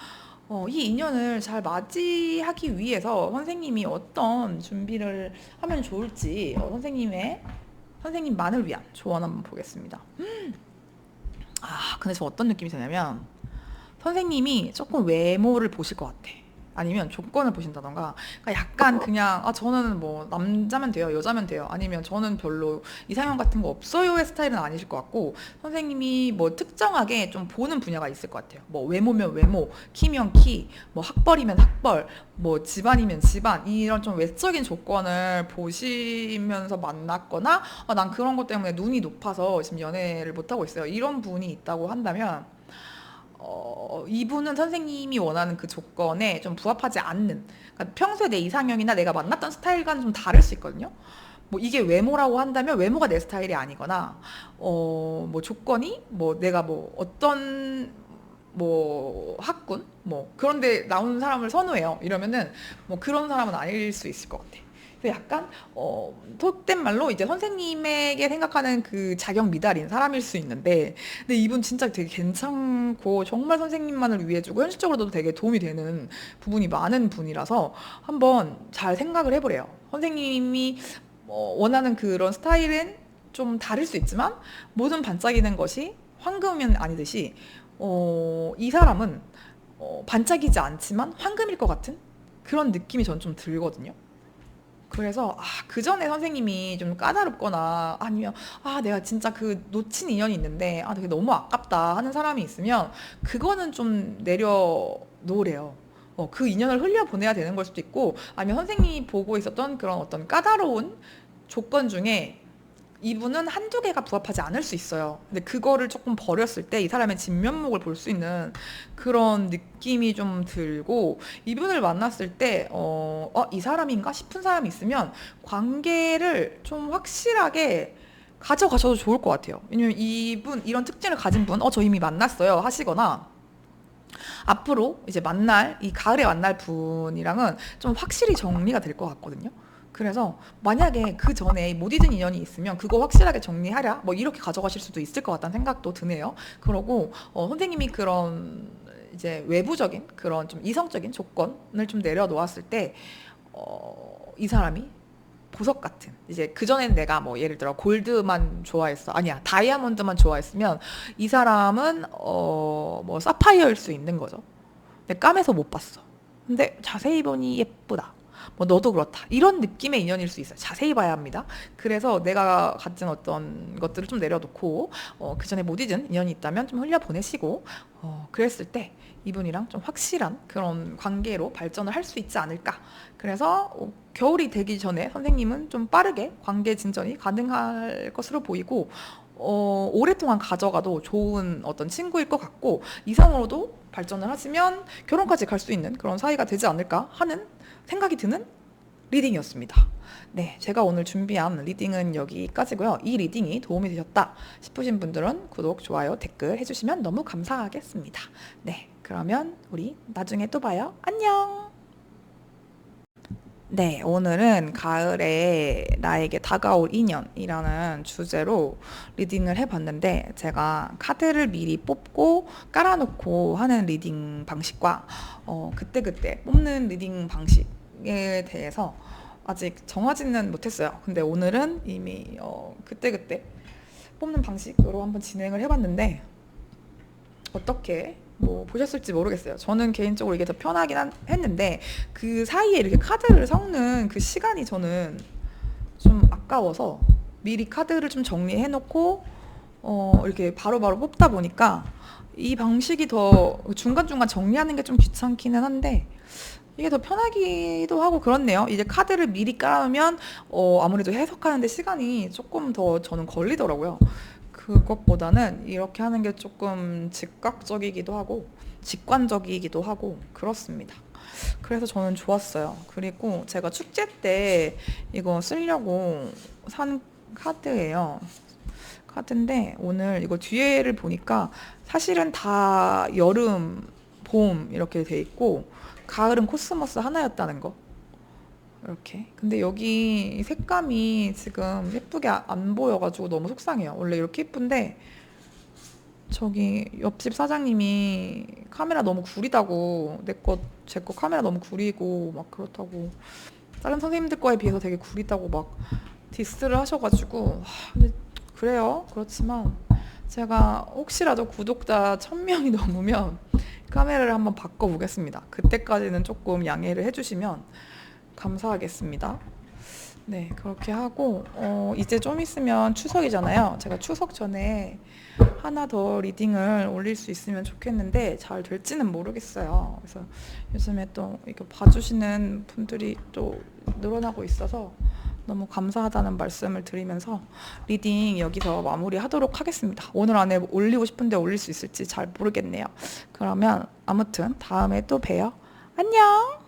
이 인연을 잘 맞이하기 위해서 선생님이 어떤 준비를 하면 좋을지 선생님만을 위한 조언 한번 보겠습니다. 근데 저 어떤 느낌이 드냐면 선생님이 조금 외모를 보실 것 같아. 아니면 조건을 보신다던가 그러니까 약간 그냥 저는 뭐 남자면 돼요 여자면 돼요 아니면 저는 별로 이상형 같은 거 없어요의 스타일은 아니실 것 같고 선생님이 뭐 특정하게 좀 보는 분야가 있을 것 같아요. 뭐 외모면 외모, 키면 키, 뭐 학벌이면 학벌, 뭐 집안이면 집안 이런 좀 외적인 조건을 보시면서 만났거나 난 그런 것 때문에 눈이 높아서 지금 연애를 못하고 있어요 이런 분이 있다고 한다면 이분은 선생님이 원하는 그 조건에 좀 부합하지 않는 그러니까 평소에 내 이상형이나 내가 만났던 스타일과는 좀 다를 수 있거든요. 뭐 이게 외모라고 한다면 외모가 내 스타일이 아니거나 뭐 조건이 뭐 내가 뭐 어떤 뭐 학군 뭐 그런데 나온 사람을 선호해요 이러면은 뭐 그런 사람은 아닐 수 있을 것 같아. 그래서 약간 속된 말로 이제 선생님에게 생각하는 그 자격 미달인 사람일 수 있는데 근데 이분 진짜 되게 괜찮고 정말 선생님만을 위해주고 현실적으로도 되게 도움이 되는 부분이 많은 분이라서 한번 잘 생각을 해보래요. 선생님이 원하는 그런 스타일은 좀 다를 수 있지만 모든 반짝이는 것이 황금은 아니듯이 이 사람은 반짝이지 않지만 황금일 것 같은 그런 느낌이 전 좀 들거든요. 그래서 그 전에 선생님이 좀 까다롭거나 아니면 내가 진짜 그 놓친 인연이 있는데 되게 너무 아깝다 하는 사람이 있으면 그거는 좀 내려놓으래요. 그 인연을 흘려보내야 되는 걸 수도 있고 아니면 선생님이 보고 있었던 그런 어떤 까다로운 조건 중에 이분은 한두 개가 부합하지 않을 수 있어요. 근데 그거를 조금 버렸을 때 이 사람의 진면목을 볼 수 있는 그런 느낌이 좀 들고 이분을 만났을 때 이 사람인가 싶은 사람이 있으면 관계를 좀 확실하게 가져가셔도 좋을 것 같아요. 왜냐면 이분 이런 특징을 가진 분 저 이미 만났어요 하시거나 앞으로 이제 이 가을에 만날 분이랑은 좀 확실히 정리가 될 것 같거든요. 그래서 만약에 그 전에 못 잊은 인연이 있으면 그거 확실하게 정리하랴 뭐 이렇게 가져가실 수도 있을 것 같다는 생각도 드네요. 그러고 선생님이 그런 이제 외부적인 그런 좀 이성적인 조건을 좀 내려놓았을 때 이 사람이 보석 같은 이제 그전에는 내가 뭐 예를 들어 골드만 좋아했어 아니야 다이아몬드만 좋아했으면 이 사람은 뭐 사파이어일 수 있는 거죠. 근데 까매서 못 봤어. 근데 자세히 보니 예쁘다. 뭐 너도 그렇다. 이런 느낌의 인연일 수 있어요. 자세히 봐야 합니다. 그래서 내가 갖은 어떤 것들을 좀 내려놓고 그 전에 못 잊은 인연이 있다면 좀 흘려보내시고 그랬을 때 이분이랑 좀 확실한 그런 관계로 발전을 할 수 있지 않을까. 그래서 겨울이 되기 전에 선생님은 좀 빠르게 관계 진전이 가능할 것으로 보이고 오랫동안 가져가도 좋은 어떤 친구일 것 같고 이성으로도 발전을 하시면 결혼까지 갈 수 있는 그런 사이가 되지 않을까 하는 생각이 드는 리딩이었습니다. 네, 제가 오늘 준비한 리딩은 여기까지고요. 이 리딩이 도움이 되셨다 싶으신 분들은 구독, 좋아요, 댓글 해주시면 너무 감사하겠습니다. 네, 그러면 우리 나중에 또 봐요. 안녕! 네, 오늘은 가을에 나에게 다가올 인연이라는 주제로 리딩을 해봤는데, 제가 카드를 미리 뽑고 깔아놓고 하는 리딩 방식과 그때그때 뽑는 리딩 방식에 대해서 아직 정하지는 못했어요. 근데 오늘은 이미 그때그때 뽑는 방식으로 한번 진행을 해봤는데, 어떻게 뭐 보셨을지 모르겠어요. 저는 개인적으로 이게 더 편하긴 했는데, 그 사이에 이렇게 카드를 섞는 그 시간이 저는 좀 아까워서 미리 카드를 좀 정리해 놓고 이렇게 바로바로 뽑다 보니까 이 방식이 더 중간중간 정리하는 게 좀 귀찮기는 한데, 이게 더 편하기도 하고 그렇네요. 이제 카드를 미리 깔아놓으면 아무래도 해석하는데 시간이 조금 더 저는 걸리더라고요. 그것보다는 이렇게 하는 게 조금 즉각적이기도 하고 직관적이기도 하고 그렇습니다. 그래서 저는 좋았어요. 그리고 제가 축제 때 이거 쓰려고 산 카드예요. 카드인데 오늘 이거 뒤에를 보니까 사실은 다 여름, 봄 이렇게 돼 있고, 가을은 코스모스 하나였다는 거. 이렇게. 근데 여기 색감이 지금 예쁘게 안 보여가지고 너무 속상해요. 원래 이렇게 예쁜데 저기 옆집 사장님이 카메라 너무 구리다고, 제 거 카메라 너무 구리고 막 그렇다고, 다른 선생님들 거에 비해서 되게 구리다고 막 디스를 하셔가지고, 근데 그래요. 그렇지만 제가 혹시라도 구독자 1000명이 넘으면 카메라를 한번 바꿔보겠습니다. 그때까지는 조금 양해를 해주시면 감사하겠습니다. 네, 그렇게 하고 이제 좀 있으면 추석이잖아요. 제가 추석 전에 하나 더 리딩을 올릴 수 있으면 좋겠는데 잘 될지는 모르겠어요. 그래서 요즘에 또 이렇게 봐주시는 분들이 또 늘어나고 있어서 너무 감사하다는 말씀을 드리면서 리딩 여기서 마무리하도록 하겠습니다. 오늘 안에 올리고 싶은데 올릴 수 있을지 잘 모르겠네요. 그러면 아무튼 다음에 또 봬요. 안녕!